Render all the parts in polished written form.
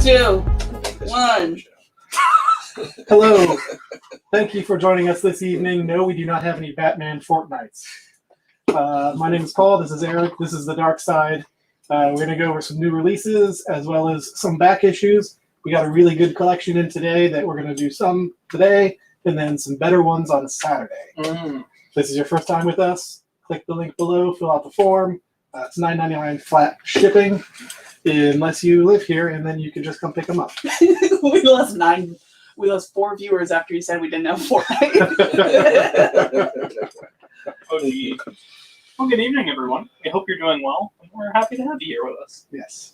2, 1. Hello. Thank you for joining us this evening. No, we do not have any Batman Fortnights. My name is Paul. This is Eric. This is The Dark Side. We're going to go over some new releases as well as some back issues. We got a really good collection in today that we're going to do some today and then some better ones on Saturday. If this is your first time with us, click the link below, fill out the form. It's $9.99 flat shipping unless you live here, and then you can just come pick them up. We lost 4 viewers after you said we didn't have 4. Well, good evening, everyone. We hope you're doing well, and we're happy to have you here with us. Yes.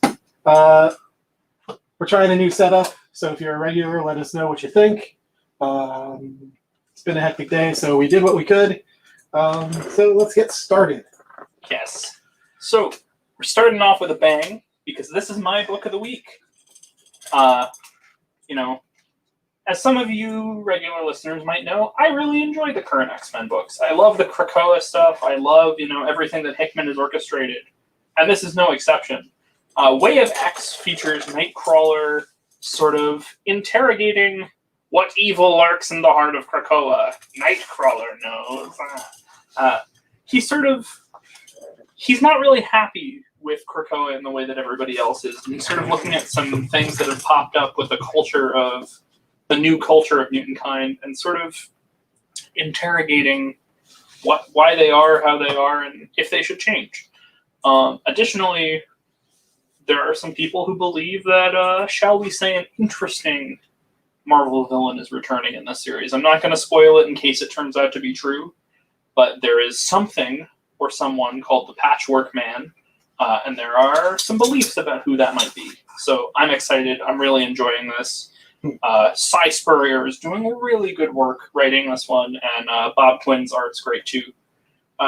We're trying a new setup, so if you're a regular, let us know what you think. It's been a hectic day, so we did what we could. So let's get started. Yes. So, we're starting off with a bang, because this is my book of the week. As some of you regular listeners might know, I really enjoy the current X-Men books. I love the Krakoa stuff. I love, everything that Hickman has orchestrated. And this is no exception. Way of X features Nightcrawler sort of interrogating what evil lurks in the heart of Krakoa. Nightcrawler knows. He's not really happy with Krakoa in the way that everybody else is. And he's sort of looking at some things that have popped up with the new culture of Mutantkind, and sort of interrogating why they are how they are and if they should change. Additionally, there are some people who believe that, shall we say, an interesting Marvel villain is returning in this series. I'm not going to spoil it in case it turns out to be true, but there is something or someone called the Patchwork Man, and there are some beliefs about who that might be. So I'm excited. I'm really enjoying this. Cy Spurrier is doing really good work writing this one, and Bob Quinn's art's great too.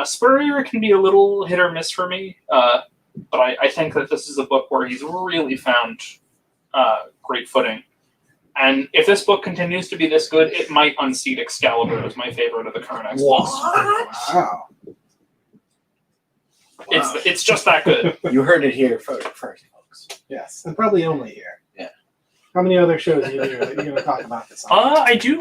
Spurrier can be a little hit or miss for me, but I think that this is a book where he's really found great footing. And if this book continues to be this good, it might unseat Excalibur as my favorite of the current X books. Wow. It's just that good. You heard it here first, folks. Yes, and probably only here. Yeah. How many other shows do you do that you're going to talk about this on? I do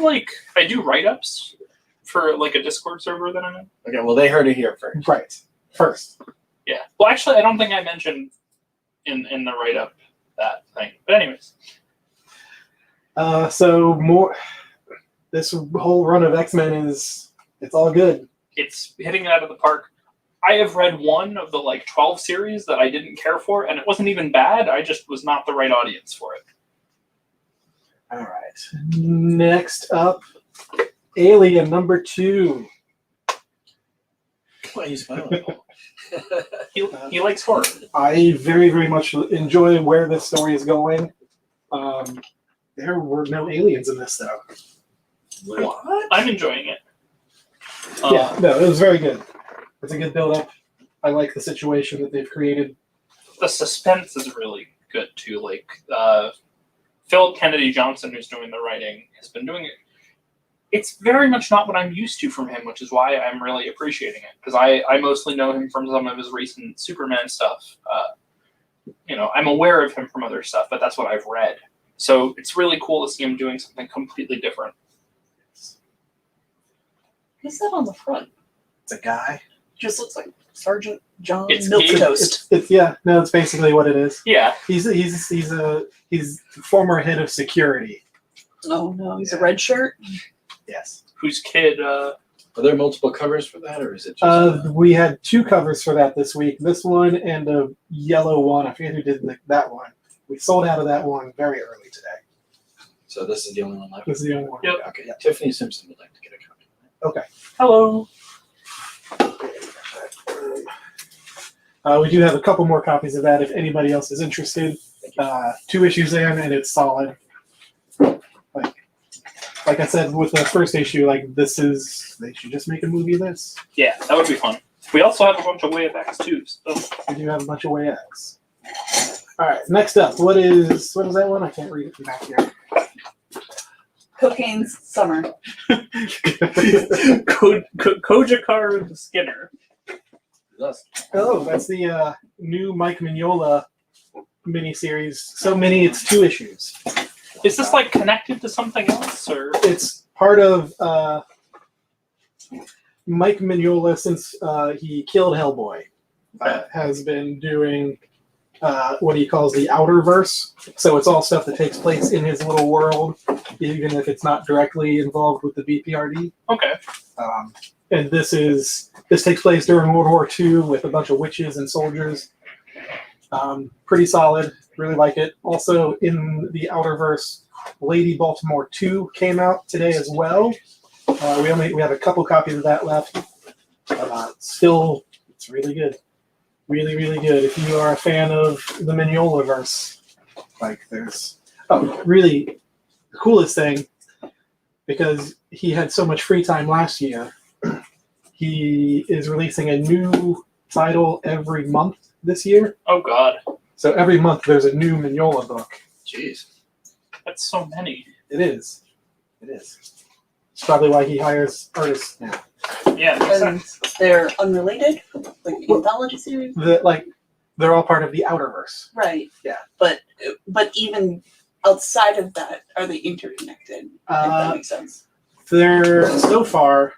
write-ups for a Discord server that I'm in. Okay, well, they heard it here first. Right. First. Yeah. Well, actually, I don't think I mentioned in the write-up that thing. But anyways. This whole run of X-Men it's all good. It's hitting it out of the park. I have read one of the 12 series that I didn't care for, and it wasn't even bad. I just was not the right audience for it. All right. Next up, Alien #2. Why are you smiling? He likes horror. I very, very much enjoy where this story is going. There were no aliens in this, though. What? I'm enjoying it. It was very good. It's a good build-up. I like the situation that they've created. The suspense is really good, too. Philip Kennedy Johnson, who's doing the writing, has been doing it. It's very much not what I'm used to from him, which is why I'm really appreciating it. Because I mostly know him from some of his recent Superman stuff. I'm aware of him from other stuff, but that's what I've read. So it's really cool to see him doing something completely different. Who's that on the front? It's a guy. Just looks like Sergeant John It's Milquetoast. It's basically what it is. Yeah. He's former head of security. Oh no, he's a red shirt. Yes. Whose kid? Are there multiple covers for that, or is it just? We had 2 covers for that this week. This one and a yellow one. I forget who did that one. We sold out of that one very early today. So this is the only one left? This is the only one. Yep. Okay, Tiffany Simpson would like to get a copy. Okay. Hello. We do have a couple more copies of that if anybody else is interested. 2 issues in, and it's solid. Like I said with the first issue, they should just make a movie of this. Yeah, that would be fun. We also have a bunch of Way of X too. So. We do have a bunch of Way X. All right, next up, what is that one? I can't read it from back here. Cocaine's Summer. Kojakaru Skinner. Oh, that's the new Mike Mignola miniseries. So many, it's 2 issues. Is this like connected to something else, or It's part of Mike Mignola, since he killed Hellboy, has been doing what he calls the Outerverse. So it's all stuff that takes place in his little world, even if it's not directly involved with the BPRD. okay? And this takes place during World War II with a bunch of witches and soldiers. Pretty solid. Really like it. Also in the Outerverse, Lady Baltimore 2 came out today as well. We have a couple copies of that left. Still, it's really good. Really, really good. If you are a fan of the Mignolaverse, really the coolest thing, because he had so much free time last year, he is releasing a new title every month this year. Oh God, So every month there's a new Mignola book. Jeez. that's so many. It is. It's probably why he hires artists now. Yeah, makes And sense. they're unrelated, like anthology series. They're all part of the Outerverse. Right. Yeah. But even outside of that, are they interconnected? If that makes sense. They're so far,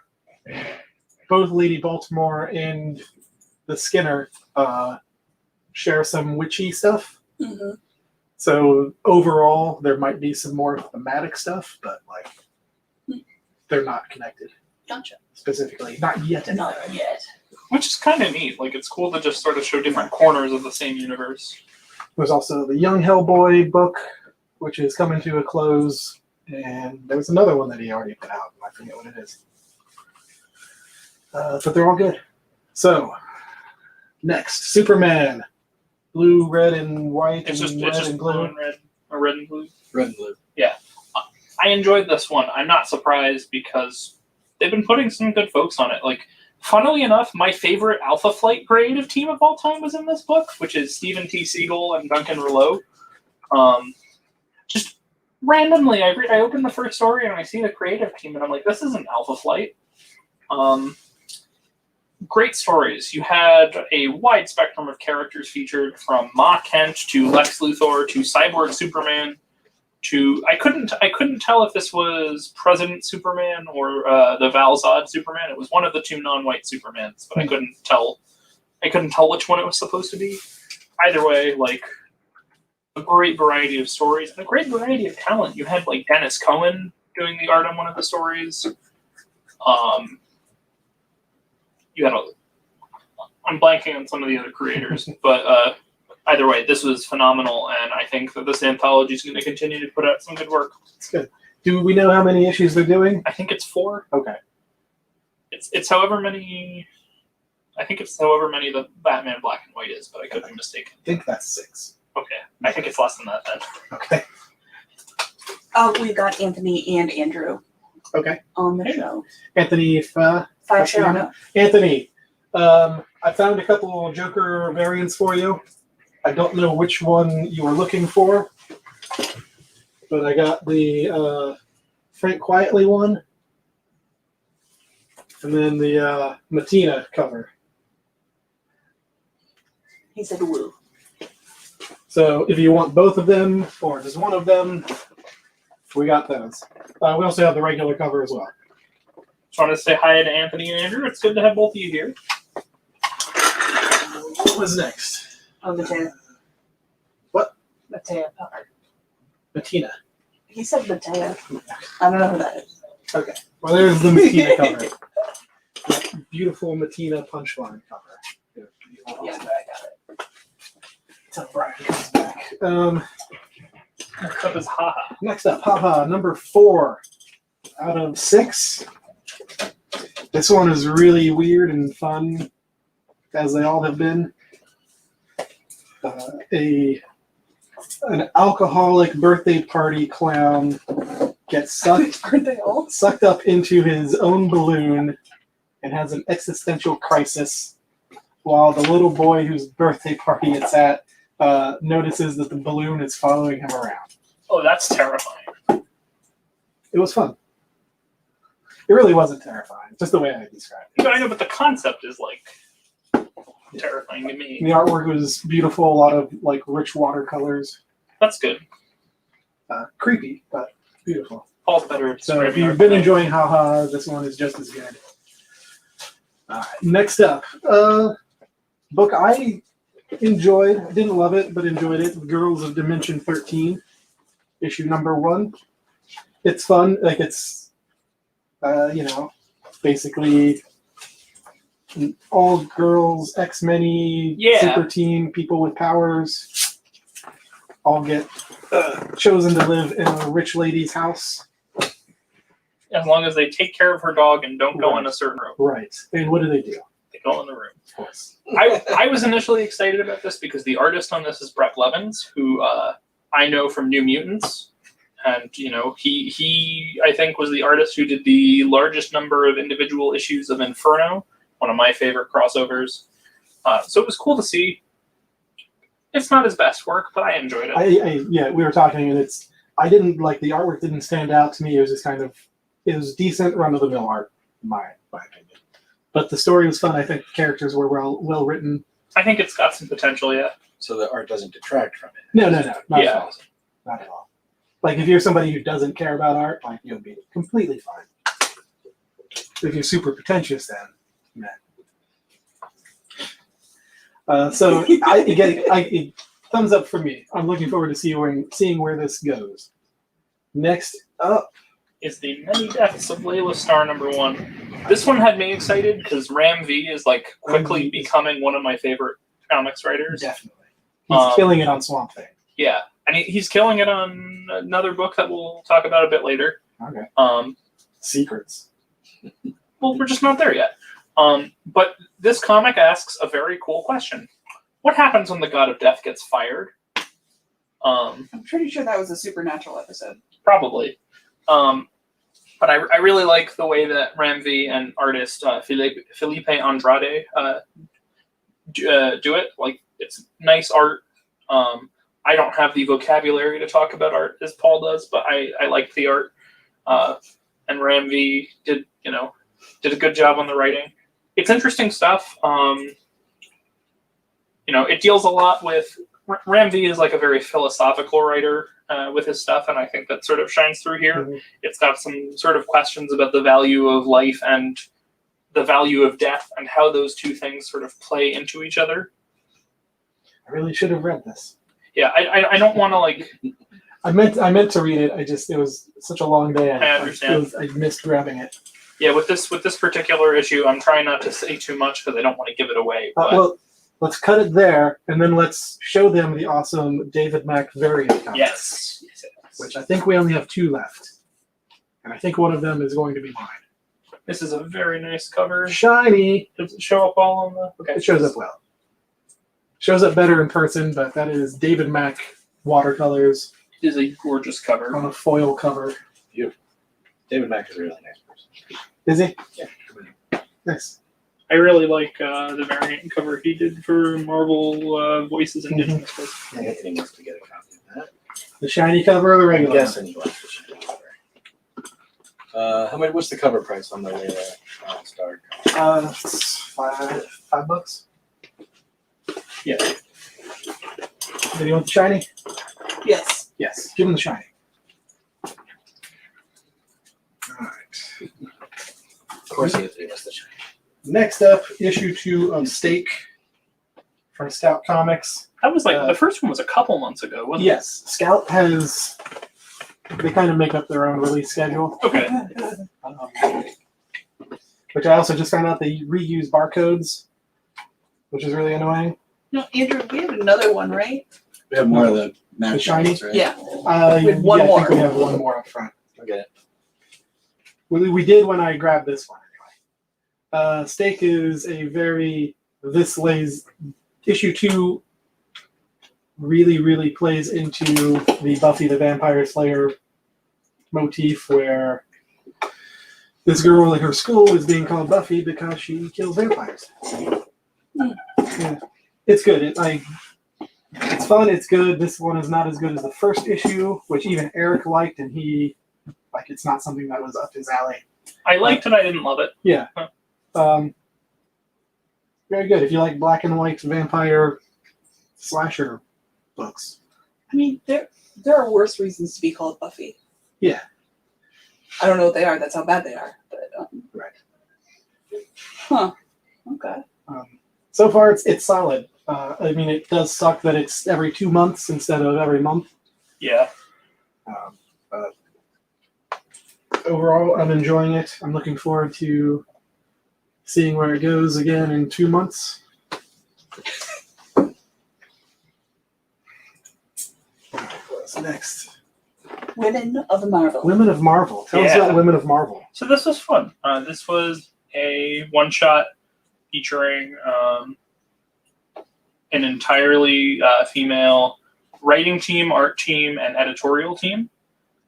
both Lady Baltimore and the Skinner share some witchy stuff. Mm-hmm. So overall, there might be some more thematic stuff, but they're not connected Gotcha. specifically. Not yet. Anyway. Not yet. Which is kind of neat. Like, it's cool to just sort of show different corners of the same universe. There's also the Young Hellboy book, which is coming to a close, and there was another one that he already put out. I forget what it is. But they're all good. So, next, Superman. Blue, red, and white, It's and just red and blue blue. and red, or red and blue. Red and blue. I enjoyed this one. I'm not surprised because they've been putting some good folks on it. Like, funnily enough, my favorite Alpha Flight creative team of all time was in this book, which is Stephen T. Siegel and Duncan Rouleau. Just randomly, I opened the first story and I see the creative team, and I'm like, this isn't Alpha Flight. Great stories. You had a wide spectrum of characters featured, from Ma Kent to Lex Luthor to Cyborg Superman. I couldn't tell if this was President Superman or the Val Zod Superman. It was one of the 2 non-white Supermans, but I couldn't tell which one it was supposed to be. Either way, a great variety of stories and a great variety of talent. You had Dennis Cohen doing the art on one of the stories. You had I'm blanking on some of the other creators, but either way, this was phenomenal, and I think that this anthology is going to continue to put out some good work. It's good. Do we know how many issues they're doing? I think it's 4. Okay. It's however many. I think it's however many the Batman Black and White is, but I could be mistaken. I think that's 6. Okay, I think it's less than that then. Okay. We got Anthony and Andrew Okay. on the show. Anthony Fasciano. Anthony, I found a couple Joker variants for you. I don't know which one you were looking for, but I got the Frank Quietly one, and then the Matina cover. He said woo. So if you want both of them, or just one of them, we got those. We also have the regular cover as well. Just wanted to say hi to Anthony and Andrew. It's good to have both of you here. What was next? Oh, Matea. What? Matea. Matina. He said Matea. I don't know who that is. Okay. Well, there's the Matina cover. That beautiful Matina punchline cover. Yeah, I got it. Until Brian comes back. Next up is Haha. Next up, Haha, number 4 out of 6. This one is really weird and fun, as they all have been. An alcoholic birthday party clown gets sucked up into his own balloon and has an existential crisis, while the little boy whose birthday party it's at notices that the balloon is following him around. Oh, that's terrifying. It was fun. It really wasn't terrifying, just the way I described it. I know, but the concept is terrifying to me. The artwork was beautiful, a lot of like rich watercolors. That's good. Creepy, but beautiful. Paul's better at So if describing you've art been than I am. enjoying Haha, this one is just as good. Next up, book I enjoyed, didn't love it, but enjoyed it. Girls of Dimension 13, issue number 1. It's fun, like it's, basically all girls, X-Men-y, Yeah. super team, people with powers, all get chosen to live in a rich lady's house. As long as they take care of her dog and don't go Right. in a certain room. Right. And what do? They go in the room. Of course. I was initially excited about this because the artist on this is Brett Levins, who I know from New Mutants. And, he I think was the artist who did the largest number of individual issues of Inferno, one of my favorite crossovers. So it was cool to see. It's not his best work, but I enjoyed it. We were talking, and I didn't like the artwork. Didn't stand out to me. It was just kind of, it was decent, run of the mill art, in my opinion. But the story was fun. I think the characters were well written. I think it's got some potential, yeah. So the art doesn't detract from it. No, not Yeah. at all. Not at all. Like if you're somebody who doesn't care about art, like you'll be completely fine. If you're super pretentious, then so thumbs up for me. I'm looking forward to seeing where this goes. Next up, Is the Many Deaths of Layla Starr #1. This one had me excited because Ram V is like quickly becoming one of my favorite comics writers. definitely, he's killing it on Swamp Thing. Yeah, and he's killing it on another book that we'll talk about a bit later. Okay. Secrets. Well, we're just not there yet. But this comic asks a very cool question. What happens when the God of Death gets fired? I'm pretty sure that was a Supernatural episode. Probably. But I really like the way that Ram V and artist Felipe Andrade do it. Like, it's nice art. I don't have the vocabulary to talk about art as Paul does, but I like the art. And Ram V did a good job on the writing. It's interesting stuff. It deals a lot with Ram V is like a very philosophical writer with his stuff, and I think that sort of shines through here. Mm-hmm. It's got some sort of questions about the value of life and the value of death and how those two things sort of play into each other. I really should have read this. Yeah, I don't want to like. I meant to read it. It was such a long day. I understand. I missed grabbing it. Yeah, with this particular issue, I'm trying not to say too much because I don't want to give it away. But Well, let's cut it there, and then let's show them the awesome David Mack variant comics. yes. Which I think we only have 2 left. And I think one of them is going to be mine. This is a very nice cover. Shiny! Does it show up all on the? Okay. It shows up well. Shows up better in person, but that is David Mack watercolors It is a gorgeous cover. on a foil cover. David Mack is a really nice person. Is he? Yeah. Nice. I really like the variant cover he did for Marvel Voices Indigenous. Anthony wants to get a copy of that. The shiny cover or the I'm regular? guessing you want the shiny cover. How much? What's the cover price on the Layla Starr? It's $5. Yeah. Do you want the shiny? Yes. Yes. Give him the shiny. Alright. Of course, Anthony wants the shiny. Next up, issue 2 of Stake from Stout Comics. That was like the first one was a couple months ago, wasn't Yes, Scout has. They kind of make up their own release schedule. it? Okay. Which I also just found out they reuse barcodes, which is really annoying. No, Andrew, we have another one, right? We have more of the match shiny? ones, right? Yeah. We have one I think more. we have one more up front. I'll get it. We did when I grabbed this one anyway. Stake is a issue 2 really plays into the Buffy the Vampire Slayer motif where this girl at her school is being called Buffy because she kills vampires. Yeah. It's good. It's fun. It's good. This one is not as good as the first issue, which even Eric liked, and it's not something that was up his alley. I liked it. I didn't love it. Yeah. Huh. very good. If you like black and white vampire slasher books. I mean, there are worse reasons to be called Buffy. Yeah. I don't know what they are. That's how bad they are. But Right. Huh. Okay. So far, it's solid. I mean, it does suck that it's every 2 months instead of every month. Yeah. But overall, I'm enjoying it. I'm looking forward to seeing where it goes again in 2 months. What's next? Women of Marvel. Women of Marvel. Tell us Yeah. about Women of Marvel. So this was fun. This was a one-shot featuring an entirely female writing team, art team, and editorial team,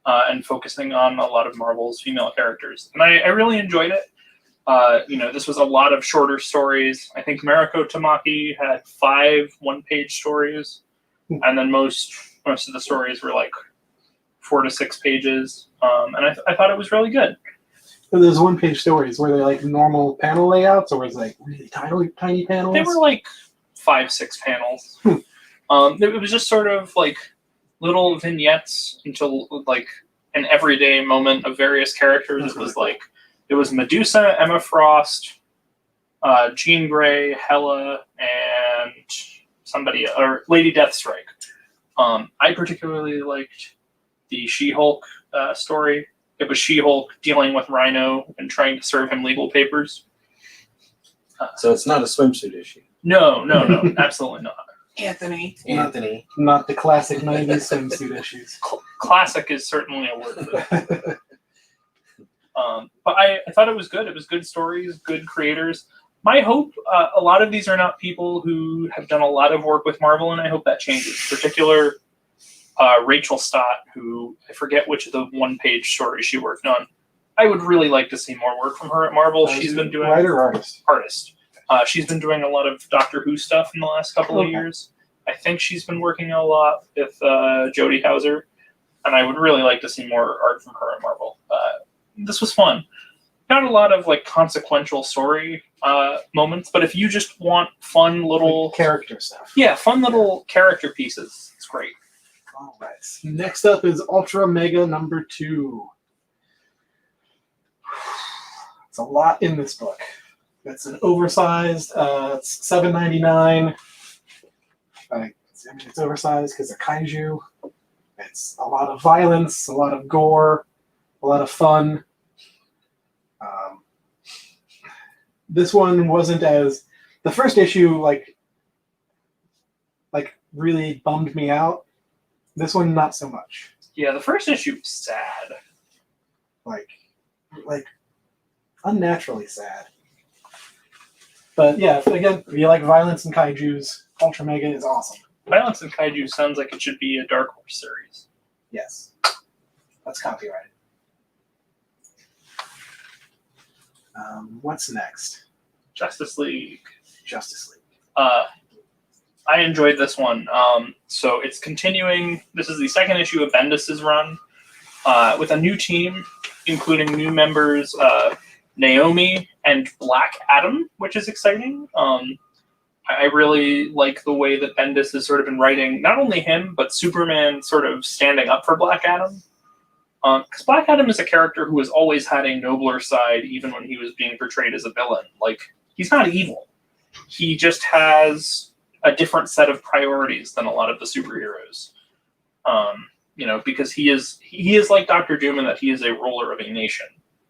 and focusing on a lot of Marvel's female characters. And I really enjoyed it. This was a lot of shorter stories. I think Mariko Tamaki had 5 one-page stories, and then most of the stories were like 4 to 6 pages. And I thought it was really good. So those one-page stories, were they like normal panel layouts, or was it like really tiny panels? They were like 5-6 panels. It was just sort of like little vignettes until like an everyday moment of various characters. That's It was really like it was Medusa, Emma Frost, Jean Grey, Hela, and somebody or Lady Deathstrike. I particularly liked the She-Hulk story. It was She-Hulk dealing with Rhino and trying to serve him legal papers. So it's not a swimsuit issue. No, absolutely not. Anthony. Anthony. Not the classic 90s swimsuit issues. Classic is certainly a word for it. But I thought it was good. It was good stories, good creators. My hope, a lot of these are not people who have done a lot of work with Marvel, and I hope that changes. In particular, Rachel Stott, who I forget which of the one-page stories she worked on. I would really like to see more work from her at Marvel. She's been doing writer or artist. Artist. She's been doing a lot of Doctor Who stuff in the last couple of Okay. years. I think she's been working a lot with Jodie Hauser, and I would really like to see more art from her at Marvel. This was fun. Not a lot of like consequential story moments, but if you just want fun little Like character stuff. fun little character pieces, it's great. All right. Next up is Ultra Mega number 2. It's a lot in this book. It's an oversized. It's $7.99. I mean, it's oversized because they're kaiju. It's a lot of violence, a lot of gore, a lot of fun. This one wasn't as the first issue like really bummed me out. This one not so much. Yeah, the first issue was sad. Like unnaturally sad. But yeah, again, if you like violence and kaijus, Ultra Mega is awesome. Violence and Kaiju sounds like it should be a Dark Horse series. Yes. That's copyrighted. What's next? Justice League. Justice League. I enjoyed this one. So it's continuing. This is the second issue of Bendis's run with a new team, including new members Naomi and Black Adam, which is exciting. I really like the way that Bendis has sort of been writing not only him, but Superman sort of standing up for Black Adam. Because Black Adam is a character who has always had a nobler side, even when he was being portrayed as a villain. Like, he's not evil. He just has a different set of priorities than a lot of the superheroes. Because he is like Dr. Doom in that he is a ruler of a nation,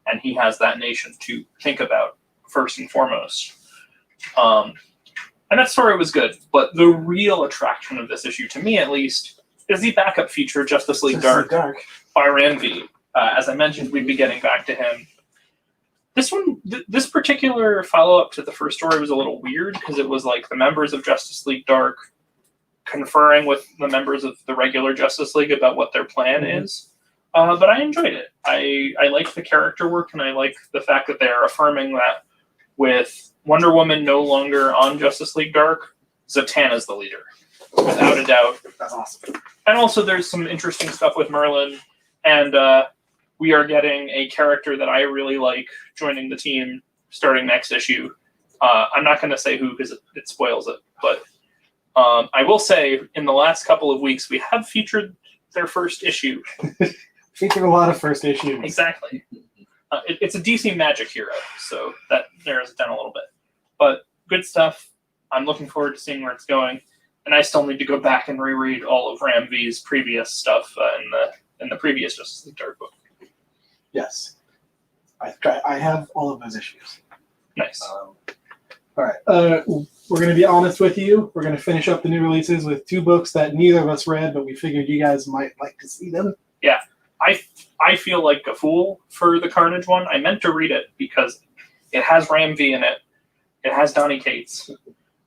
and he has that nation to think about first and foremost. And that story was good, but the real attraction of this issue, to me at least, is the backup feature, Justice League Dark. By Ranvi. As I mentioned, we'd be getting back to him. This particular follow-up to the first story was a little weird because it was like the members of Justice League Dark conferring with the members of the regular Justice League about what their plan is. But I enjoyed it. I like the character work, and I like the fact that they're affirming that with Wonder Woman no longer on Justice League Dark, Zatanna's the leader, without a doubt. That's awesome. And also there's some interesting stuff with Merlin, and we are getting a character that I really like joining the team starting next issue, I'm not going to say who because it spoils it, but I will say in the last couple of weeks we have featured their first issue. Featured a lot of first issues. Exactly. It's a DC Magic hero, so that narrows it down a little bit. But good stuff. I'm looking forward to seeing where it's going, and I still need to go back and reread all of Ram V's previous stuff in the previous Justice League Dark book. Yes. I have all of those issues. Nice. All right. We're going to be honest with you. We're going to finish up the new releases with 2 books that neither of us read, but we figured you guys might like to see them. Yeah. I feel like a fool for the Carnage one. I meant to read it because it has Ram V in it. It has Donny Cates.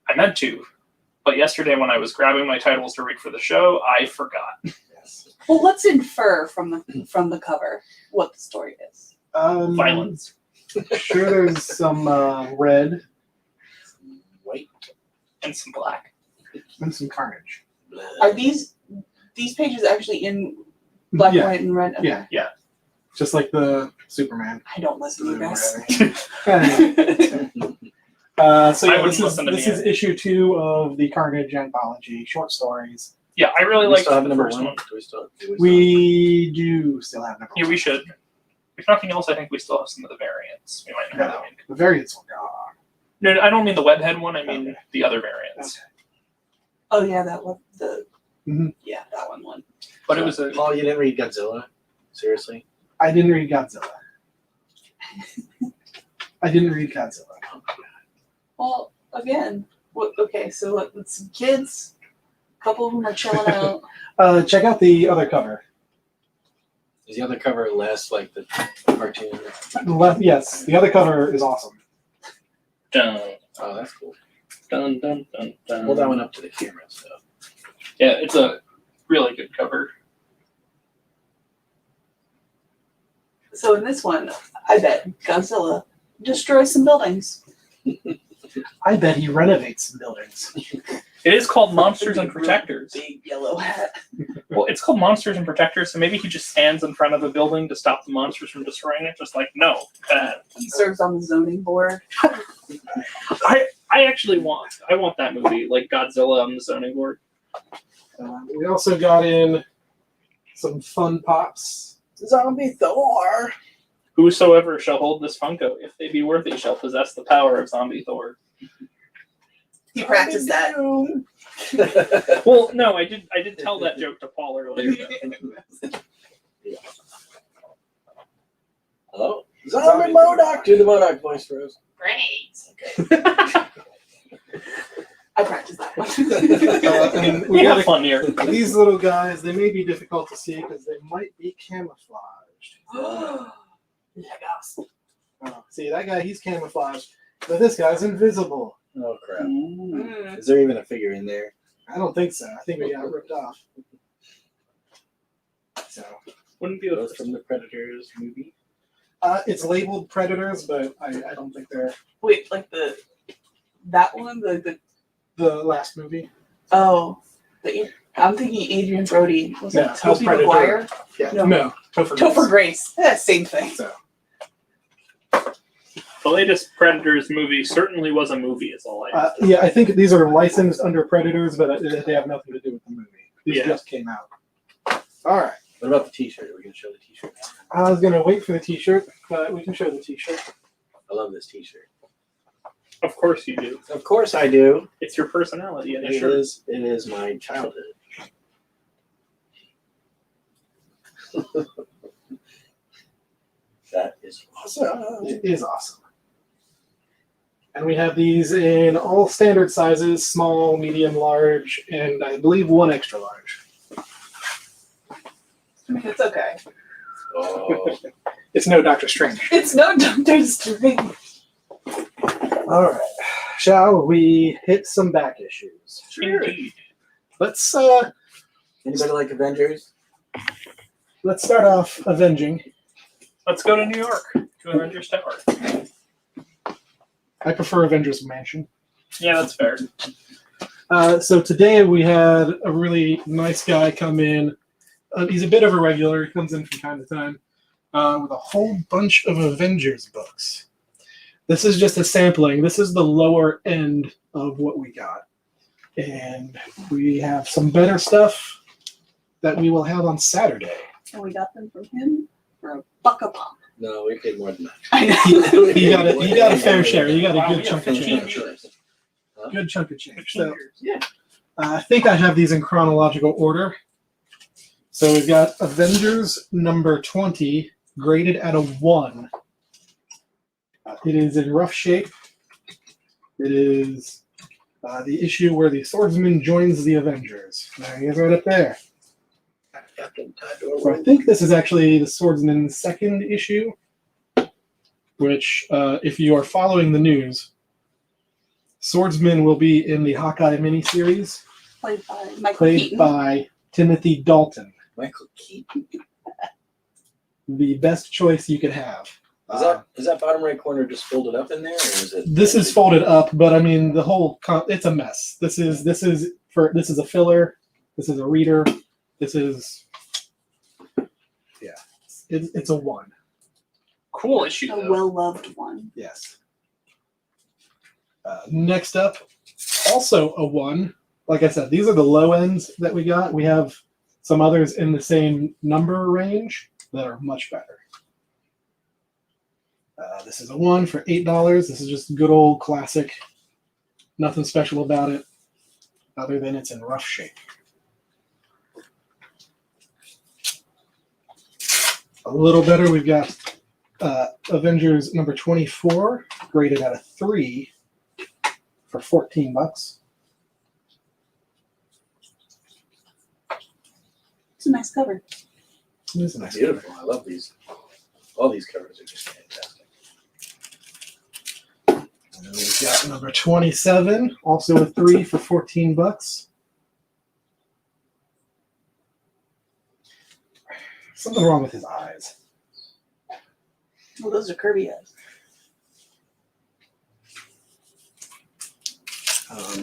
I meant to. But yesterday when I was grabbing my titles to read for the show, I forgot. Yes. Well, let's infer from the cover what the story is. Violence. Sure, there's some red White. And some black. and some carnage. Are these pages actually in black, Yeah. white, and red? Okay. Yeah. Yeah. Just like the Superman. I don't listen to you guys. So I yeah, wouldn't listen to this me is issue 2 of the Carnage anthology, short stories. Yeah, I really We like still have the number first 1. one. Do we still? We do still have number Yeah, 1. we should. If nothing else, I think we still have some of the variants. We might not have No, them. the variants will gone. No, I don't mean the webhead one. I mean Okay. the other variants. Okay. Oh yeah, that one. Mhm. Yeah, that one. But it was a Paul, you didn't read Godzilla? Seriously? I didn't read Godzilla. Well, again, okay, so it's some kids. A couple of them are chilling out. Check out the other cover. Is the other cover less like the cartoon? Yes, the other cover is awesome. dun Oh, that's cool. dun dun dun dun. Hold that one up to the camera. So. Yeah, it's a really good cover. So in this one, I bet Godzilla destroys some buildings. I bet he renovates some buildings. It is called Monsters and Protectors. Big yellow hat. Well, it's called Monsters and Protectors, so maybe he just stands in front of a building to stop the monsters from destroying it. Just like, no, bad. He serves on the zoning board. I actually want that movie, like Godzilla on the zoning board. We also got in some fun pops. Zombie Thor. Whosoever shall hold this Funko, if they be worthy, shall possess the power of Zombie Thor. He practiced that. Well, no, I did tell that joke to Paul earlier. Hello? Zombie Modoc! Do the Modoc voice for us. Great. I practiced that one. And We we have got fun here. these little guys. They may be difficult to see because they might be camouflaged. Yes. See, that guy, he's camouflaged, but this guy's invisible. Oh, crap. Mm. Is there even a figure in there? I don't think so. I think we got ripped off. So, Wouldn't be Those from the Predators movie? it's labeled Predators, but I don't think they're Wait, like that one, the last movie. I'm thinking Adrian Brody. Was No, it that was Toby Predator. Maguire? Yeah, No. Topher Topher Grace. Yeah, same thing. So, The latest Predators movie certainly was a movie, is all I have. yeah, I think these are licensed under Predators, but they have nothing to do with the movie. These Yeah. just came out. All right. What about the t-shirt? Are we going to show the t-shirt now? I was gonna wait for the T-shirt, but we can show the T-shirt. I love this t-shirt. Of course you do. Of course I do. It's your personality in a It shirt. is my childhood. That is awesome. It is awesome. And we have these in all standard sizes: small, medium, large, and I believe one extra large. It's okay. Oh, It's no Doctor Strange. It's no Doctor Strange. All right. Shall we hit some back issues? Indeed. Let's anybody like Avengers? start off avenging. Let's go to New York, to Avengers Tower. I prefer Avengers Mansion. Yeah, that's fair. So today we had a really nice guy come in. He's a bit of a regular. He comes in from time to time with a whole bunch of Avengers books. This is just a sampling. This is the lower end of what we got. And we have some better stuff that we will have on Saturday. And we got them from him for a buck a pop. No, we paid more than that. I know. You got a fair share. You got a Wow, good we chunk have of 15 change. years. Good chunk of change. 15 So years. Yeah. I think I have these in chronological order. So we've got Avengers number 20, graded at a 1. It is in rough shape. It is the issue where the swordsman joins the Avengers. There he is right up there. So I think this is actually the swordsman's second issue, which, if you are following the news, Swordsman will be in the Hawkeye miniseries, Played by Michael played Keaton. by Timothy Dalton. Michael Keaton. The best choice you could have. Is that bottom right corner just folded up in there, or is it? This is folded up, but I mean the whole it's a mess. This is a filler. This is a reader. This is it's a 1. Cool issue, A though. well-loved one. Yes. Next up, also a 1. Like I said, these are the low ends that we got. We have some others in the same number range that are much better. This is a 1 for $8. This is just good old classic. Nothing special about it, other than it's in rough shape. A little better, we've got Avengers number 24, graded at a 3 for $14. It's a nice cover. It is a nice Beautiful. I love these. All these covers are just fantastic. And then we've got number 27, also a 3 for $14. Something wrong with his eyes. Well, those are Kirby eyes.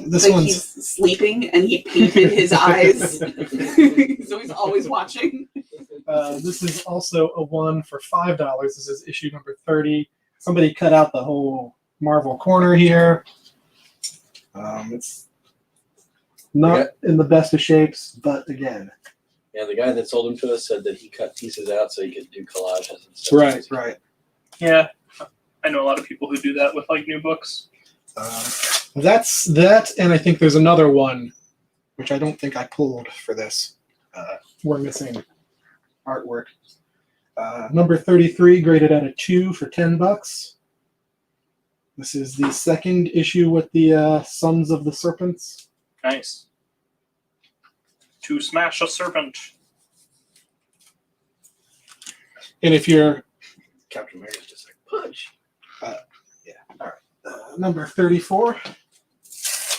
This Like one's he's sleeping and he painted his eyes. So he's always watching. this is also a 1 for $5. This is issue number 30. Somebody cut out the whole Marvel corner here. It's not in the best of shapes, but again. Yeah, the guy that sold them to us said that he cut pieces out so he could do collages and stuff. Right. Yeah. I know a lot of people who do that with like new books. That's that, and I think there's another one, which I don't think I pulled for this. We're missing artwork. Number 33, graded at a 2 for $10. This is the second issue with the Sons of the Serpents. Nice. To smash a serpent. And if you're Captain America's just like, punch. number 34,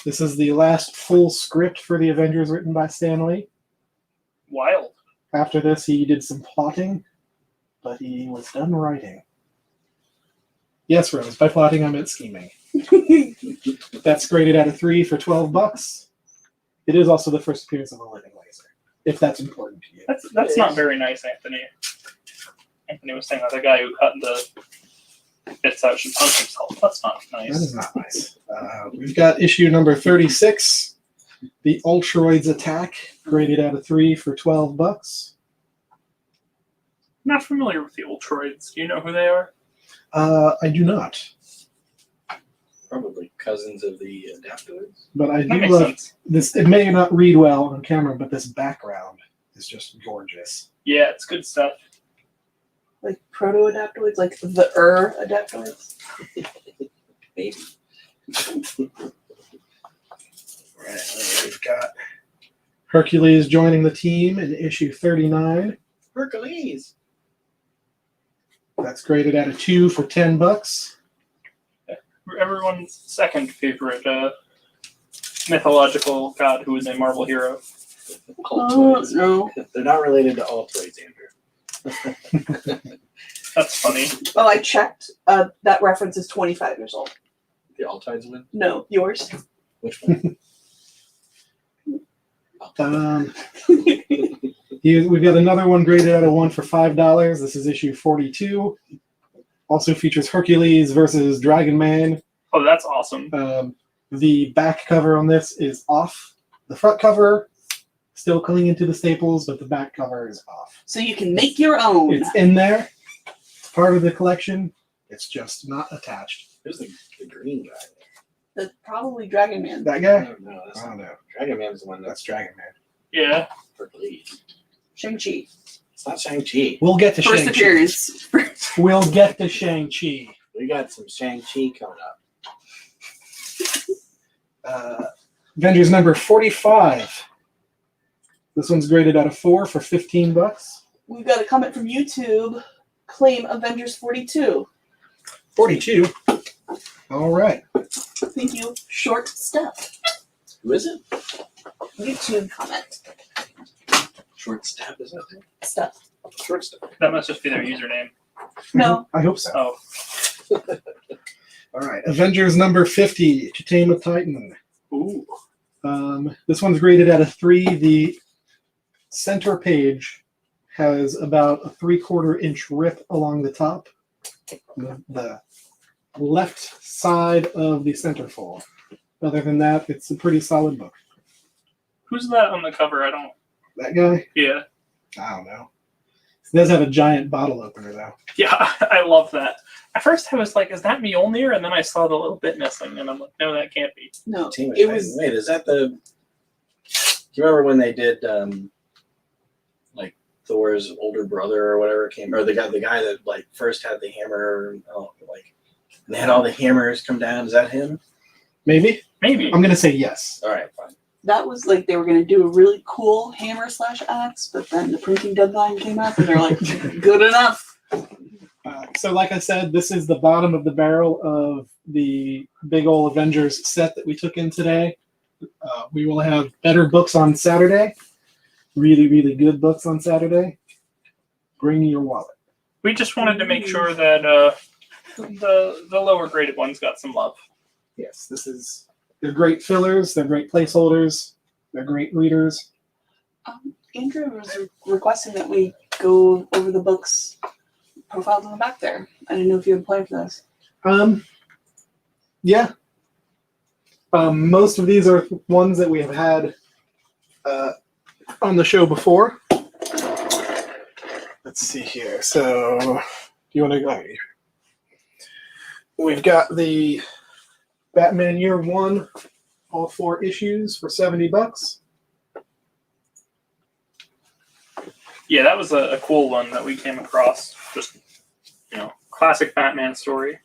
this is the last full script for the Avengers written by Stan Lee. Wild. After this, he did some plotting, but he was done writing. Yes, Rose, by plotting I meant scheming. That's graded at a 3 for $12. It is also the first appearance of a living laser, if that's important to you. That's not very nice, Anthony. Anthony was saying that the guy who cut the bits out should punch himself. That's not That nice. is not nice. We've got issue number 36, The Ultroids Attack, graded at a 3 for $12. I'm not familiar with the Ultroids. Do you know who they are? I do not, Probably cousins of the Adaptoids. but I That do makes love sense. this. It may not read well on camera, but this background is just gorgeous. Yeah, it's good stuff. Like proto-adaptoids, like the adaptoids. Maybe. Right, we've got Hercules joining the team in issue 39. Hercules. That's graded at a 2 for $10. Everyone's second favorite mythological god who is a Marvel hero. Altoids. No. They're not related to Altoids, Andrew. That's funny. Oh, I checked. That reference is 25 years old. The Altoids one? No, yours. Which one? We've got another one graded at a 1 for $5. This is issue 42. Also features Hercules versus Dragon Man. Oh, that's awesome. The back cover on this is off. The front cover still clinging to the staples, but the back cover is off. So you can make your own. It's in there. It's part of the collection. It's just not attached. Who's the green guy? That's probably Dragon Man. That guy? No, that's I don't know. Dragon Man's the one That's that's Dragon Man. Yeah. Hercules. Shang-Chi. It's not Shang-Chi. We'll get to First Shang-Chi. appearance. We'll get to Shang-Chi. We got some Shang-Chi coming up. Avengers number 45. This one's graded out of 4 for $15. We've got a comment from YouTube. Claim Avengers 42. 42. All right. Thank you. Short Step. Who is it? YouTube comment. Short Step, is that it? Step. Short Step. That must just be their username. No. I hope so. Oh. All right. Avengers number 50. To Tame a Titan. Ooh. This one's graded out of 3. The center page has about a 3/4 inch rip along the top. The left side of the centerfold. Other than that, it's a pretty solid book. Who's that on the cover? I don't. That guy? Yeah. I don't know. It does have a giant bottle opener, though. Yeah, I love that. At first, I was like, "Is that Mjolnir?" And then I saw the little bit missing, and I'm like, "No, that can't be." No. Team of It Titan. was. Wait, is that the? Do you remember when they did like Thor's older brother or whatever came, or the guy that like first had the hammer, like, and they had all the hammers come down? Is that him? Maybe? Maybe. I'm going to say yes. All right, fine. That was like they were going to do a really cool hammer/axe, but then the printing deadline came up and they're like, good enough. So like I said, this is the bottom of the barrel of the big ol' Avengers set that we took in today. We will have better books on Saturday. Really, really good books on Saturday. Bring your wallet. We just wanted to make sure that the lower graded ones got some love. Yes, they're great fillers. They're great placeholders. They're great readers. Andrew was requesting that we go over the books profiled on the back there. I didn't know if you had planned for this. Yeah. Most of these are ones that we have had on the show before. Let's see here. So, do you want to go? We've got the Batman Year One, all 4 issues for $70. Yeah, that was a cool one that we came across. Just, classic Batman story.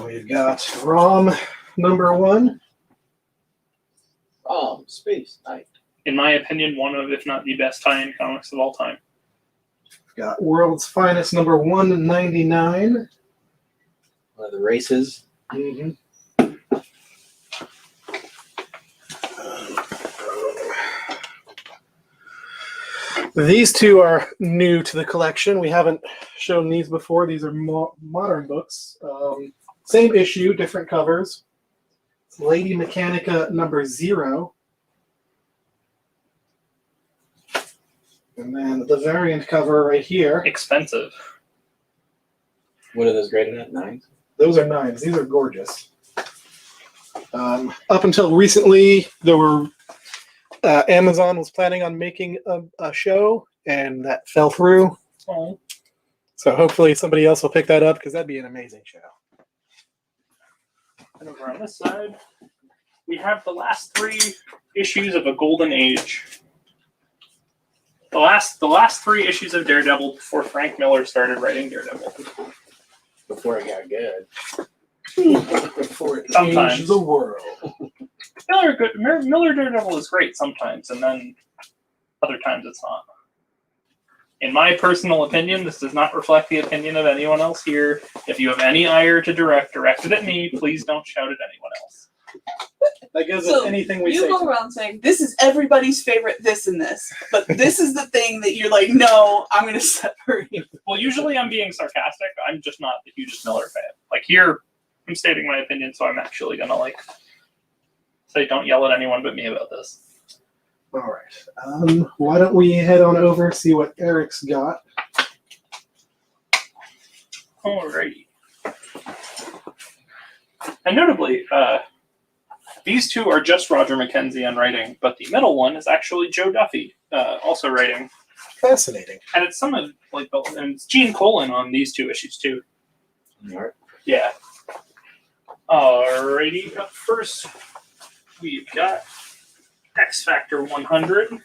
We've got ROM number 1. Oh, Space Knight. In my opinion, one of, if not the best tie-in comics of all time. We've got World's Finest number 199. One of the races. Mm-hmm. These 2 are new to the collection. We haven't shown these before. These are modern books. Same issue, different covers. It's Lady Mechanica number 0. And then the variant cover right here. Expensive. What are those graded at? 9? Those are 9s. These are gorgeous. Up until recently, there were Amazon was planning on making a show, and that fell through. Oh. So hopefully somebody else will pick that up because that'd be an amazing show. And over on this side, we have the last 3 issues of a golden age. The last 3 issues of Daredevil before Frank Miller started writing Daredevil. Before it got good. Before it Sometimes. changed the world. Miller Daredevil is great sometimes, and then other times it's not. In my personal opinion, this does not reflect the opinion of anyone else here. If you have any ire to direct it at me. Please don't shout at anyone else. That goes So, with anything we You say. go around saying, this is everybody's favorite this and this, but this is the thing that you're like, no, I'm going to separate. Well, usually I'm being sarcastic. I'm just not the hugest Miller fan. Like here, I'm stating my opinion, so I'm actually gonna say don't yell at anyone but me about this. All right. Why don't we head on over see what Eric's got? Alrighty. And notably, these two are just Roger McKenzie on writing, but the middle one is actually Joe Duffy, also writing. Fascinating. And it's some of and it's Gene Colan on these two issues too. All right. Yeah. Alrighty. Up first, we've got X Factor 100.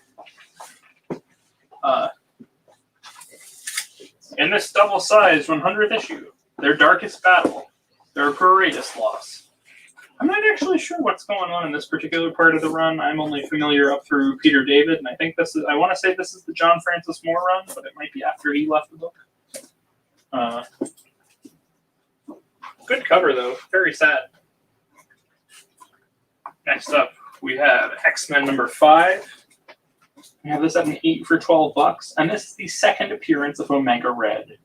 In this double-sized 100th issue, their darkest battle, their greatest loss. I'm not actually sure what's going on in this particular part of the run. I'm only familiar up through Peter David, and I think this is, I want to say this is the John Francis Moore run, but it might be after he left the book. Good cover, though. Very sad. Next up, we have X-Men number 5. We have this at an 8 for $12, and this is the second appearance of Omega Red.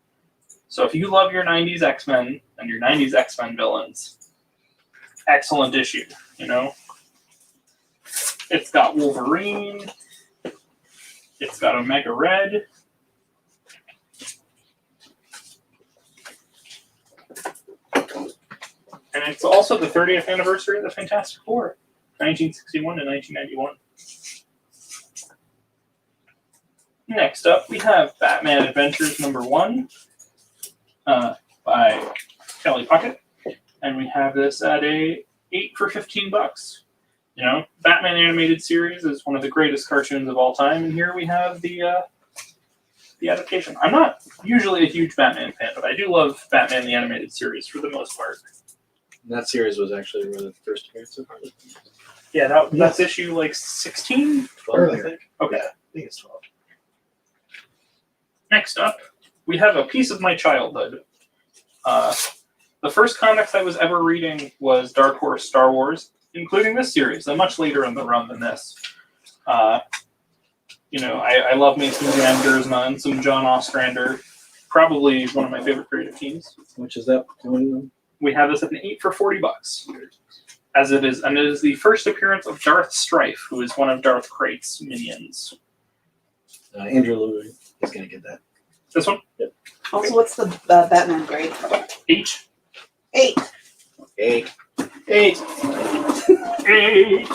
So if you love your 90s X-Men and your 90s X-Men villains, excellent issue, you know? It's got Wolverine. It's got Omega Red. And it's also the 30th anniversary of the Fantastic Four, 1961 to 1991. Next up, we have Batman Adventures number 1 by Kelly Puckett. And we have this at a 8 for $15. You know, Batman animated series is one of the greatest cartoons of all time, and here we have the adaptation. I'm not usually a huge Batman fan, but I do love Batman the animated series for the most part. That series was actually one of the first appearances of Harley. Yeah, that's issue like 16? 12, Earlier. I think. Okay. Yeah, I think it's 12. Next up, we have A Piece of My Childhood. The first comics I was ever reading was Dark Horse Star Wars, including this series, and much later in the run than this. You know, I love me some Dan Gersma and some John Ostrander. Probably one of my favorite creative teams. Which is that one? We have this at an 8 for $40, as it is, and it is the first appearance of Darth Strife, who is one of Darth Crate's minions. Andrew Louis is going to get that. This one? Yep. Also, what's the Batman grade? 8. 8. 8. 8. 8.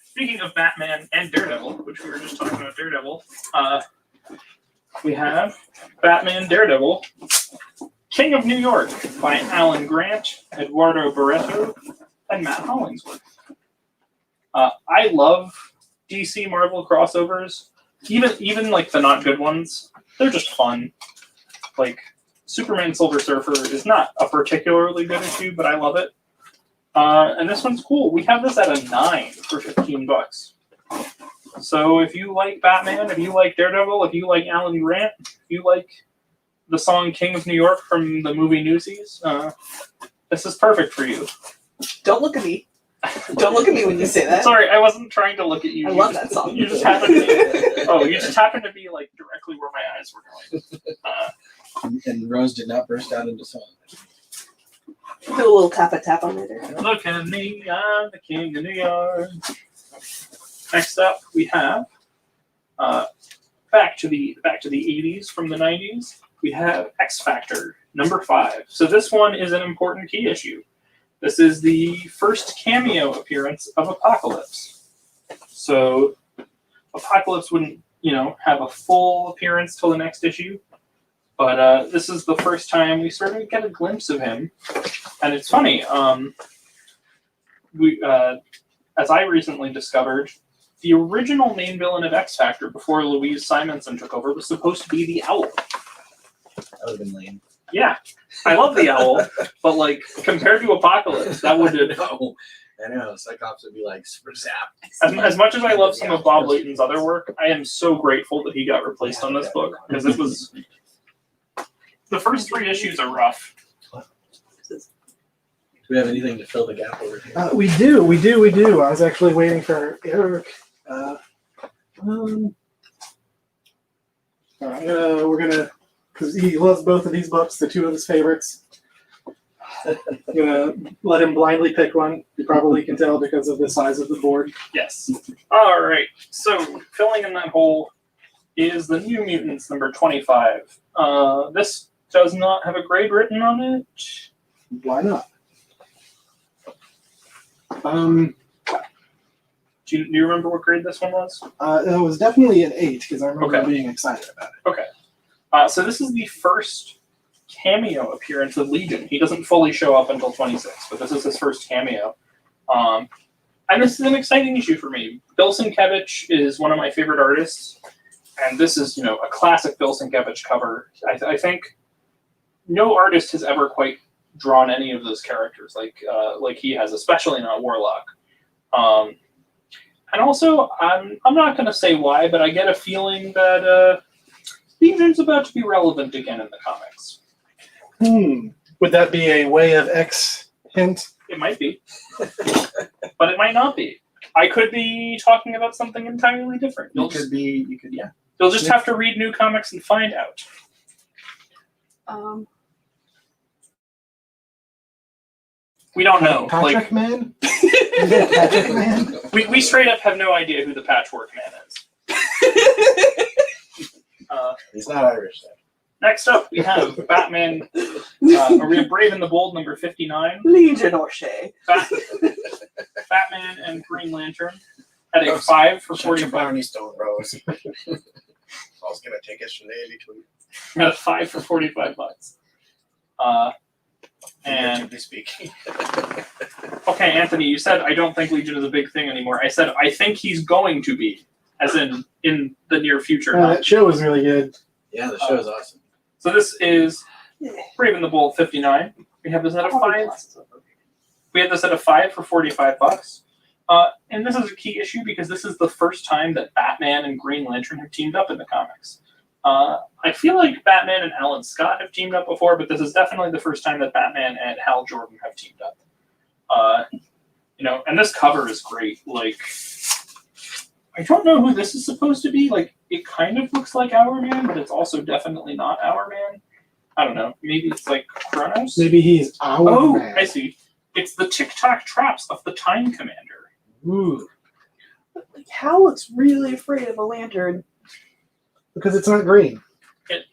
Speaking of Batman and Daredevil, which we were just talking about Daredevil, we have Batman Daredevil, King of New York by Alan Grant, Eduardo Barreto, and Matt Hollingsworth. I love DC Marvel crossovers, even like the not good ones. They're just fun. Like Superman Silver Surfer is not a particularly good issue, but I love it. And this one's cool. We have this at a 9 for $15. So if you like Batman, if you like Daredevil, if you like Alan Grant, if you like the song King of New York from the movie Newsies, this is perfect for you. Don't look at me. Don't look at me when you say that. Sorry, I wasn't trying to look at you. I love that song. You just happened to be, you just happened to be like directly where my eyes were going. And Rose did not burst out into song. Do a little tap on it there. Look at me, I'm the king of New York. Next up, we have back to the 80s from the 90s. We have X Factor number 5. So this one is an important key issue. This is the first cameo appearance of Apocalypse. So Apocalypse wouldn't, have a full appearance till the next issue. But this is the first time we sort of get a glimpse of him. And it's funny, as I recently discovered, the original main villain of X Factor before Louise Simonson took over was supposed to be the Owl. That would have been lame. Yeah, I love the Owl, but like compared to Apocalypse, that would have. No, I know. Cyclops would be like super zapped. As much as I love some of Bob Layton's other work, I am so grateful that he got replaced on this book because it was. The first 3 issues are rough. Do we have anything to fill the gap over here? We do. I was actually waiting for Eric. We're gonna, because he loves both of these books, the 2 of his favorites. I'm gonna let him blindly pick one. You probably can tell because of the size of the board. Yes. All right. So filling in that hole is the New Mutants number 25. This does not have a grade written on it. Why not? Do you remember what grade this one was? It was definitely an 8 because I remember Okay. being excited about it. Okay. So this is the first cameo appearance of Legion. He doesn't fully show up until 26, but this is his first cameo. And this is an exciting issue for me. Bill Sienkiewicz is one of my favorite artists, and this is, a classic Bill Sienkiewicz cover. I think no artist has ever quite drawn any of those characters like he has, especially not Warlock. And also, I'm not going to say why, but I get a feeling that Legion's about to be relevant again in the comics. Would that be a Way of X hint? It might be, but it might not be. I could be talking about something entirely different. You could, yeah. You'll just have to read new comics and find out. We don't know. Patrick Man? Is it Patrick Man? We straight up have no idea who the Patchwork Man is. He's not Irish, though. Next up, we have Batman. We have Brave and the Bold number 59. Legion O'Shea. Batman and Green Lantern at a 5 for Shut your 45. brownie stone, Rose. I was gonna take a shenanigans between. At a 5 for $45. And Figuratively speaking. okay, Anthony, you said I don't think Legion is a big thing anymore. I said I think he's going to be, as in the near future. That show was really good. Yeah, the show is awesome. So this is Brave and the Bold 59. We have this at a 5. We have this at a 5 for $45. And this is a key issue because this is the first time that Batman and Green Lantern have teamed up in the comics. I feel like Batman and Alan Scott have teamed up before, but this is definitely the first time that Batman and Hal Jordan have teamed up. And this cover is great. Like, I don't know who this is supposed to be. Like, it kind of looks like Our Man, but it's also definitely not Our Man. I don't know. Maybe it's like Kronos? Maybe he's our man. I see. It's the Tic-Tac traps of the Time Commander. Ooh. Like, Hal looks really afraid of a lantern. Because it's not green.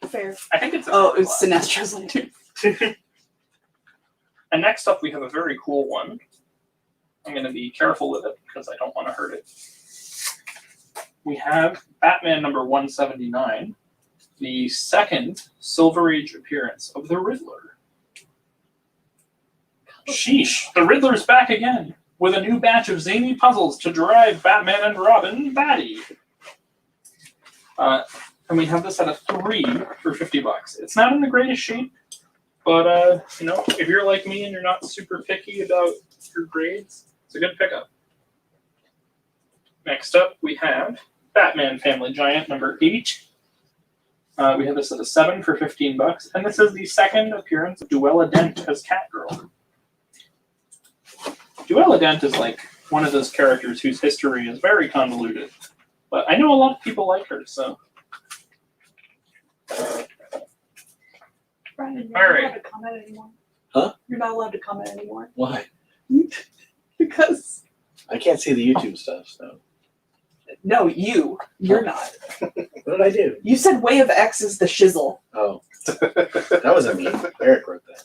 Fair. I think it's Oh, it's Sinestro's lantern. And next up, we have a very cool one. I'm going to be careful with it because I don't want to hurt it. We have Batman number 179, the second Silver Age appearance of the Riddler. Sheesh, the Riddler's back again with a new batch of zany puzzles to drive Batman and Robin batty. And we have this at a 3 for $50. It's not in the greatest shape, but if you're like me and you're not super picky about your grades, it's a good pickup. Next up, we have Batman Family Giant number 8. We have this at a 7 for $15, and this is the second appearance of Duella Dent as Catgirl. Duella Dent is like one of those characters whose history is very convoluted, but I know a lot of people like her, so. Brian, you're All not right. allowed to comment anymore. Huh? You're not allowed to comment anymore. Why? Because, I can't see the YouTube stuff, so. no, you're not. What did I do? You said Way of X is the shizzle. Oh. That wasn't me. Eric wrote that.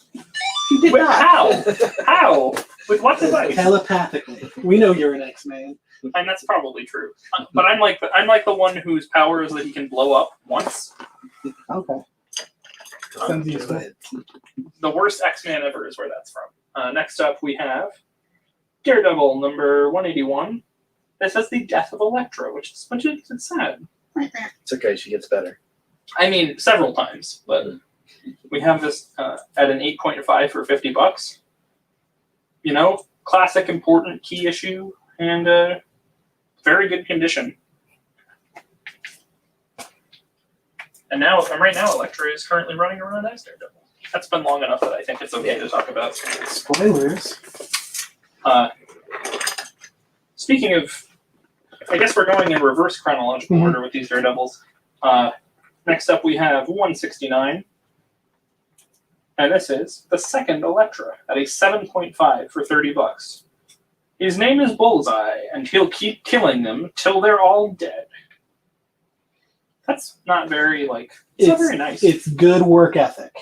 You did Wait, not. how? How? With what device? Telepathically. We know you're an X-Man. And that's probably true. But I'm like the one whose power is that he can blow up once. Okay. Sounds useful. The worst X-Man ever is where that's from. Next up, we have Daredevil number 181. This is the death of Elektra, which is it's sad. It's okay, she gets better. I mean, several times, but we have this at an 8.5 for $50. Classic, important, key issue, and very good condition. And right now, Elektra is currently running around as Daredevil. That's been long enough that I think it's okay to talk about. Spoilers. Speaking of, I guess we're going in reverse chronological order with these Daredevils. Next up, we have 169. And this is the second Elektra at a 7.5 for $30. His name is Bullseye, and he'll keep killing them till they're all dead. That's not very it's not very nice. It's good work ethic.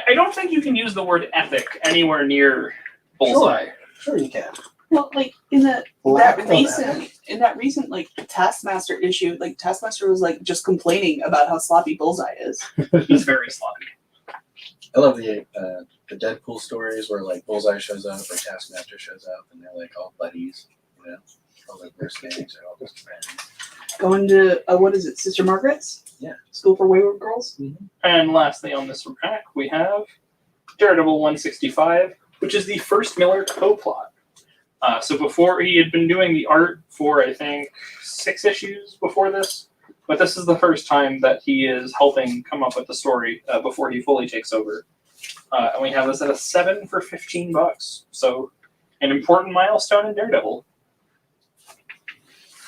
I don't think you can use the word ethic anywhere near Bullseye. Sure you can. Well, like in Lack that of recent like Taskmaster issue, like Taskmaster was like just complaining about how sloppy Bullseye is. He's very sloppy. I love the Deadpool stories where like Bullseye shows up or Taskmaster shows up and they're like all buddies, you know, all their worst gangs are all just friends. Going to what is it, Sister Margaret's? Yeah. School for Wayward Girls. Mm-hmm. And lastly on this rack, we have Daredevil 165, which is the first Miller co-plot. So before he had been doing the art for, I think, 6 issues before this, but this is the first time that he is helping come up with the story before he fully takes over. And we have this at a 7 for $15. So an important milestone in Daredevil.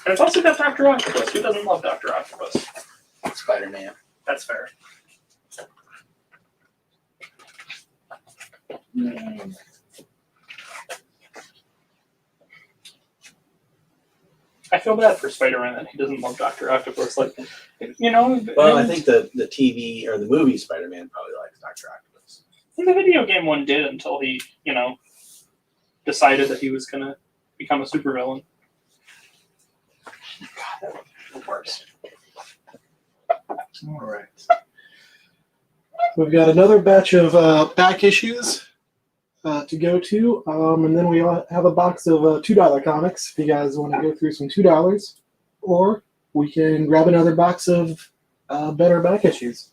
And it's also got Dr. Octopus. Who doesn't love Dr. Octopus? Spider-Man. That's fair. I feel bad for Spider-Man that he doesn't love Dr. Octopus. Like, you know. Well, I think the TV or the movie Spider-Man probably likes Dr. Octopus. The video game one did until he, decided that he was going to become a supervillain. God, that would be the worst. All right. We've got another batch of back issues to go to, and then we all have a box of $2 comics if you guys want to go through some $2, or we can grab another box of better back issues.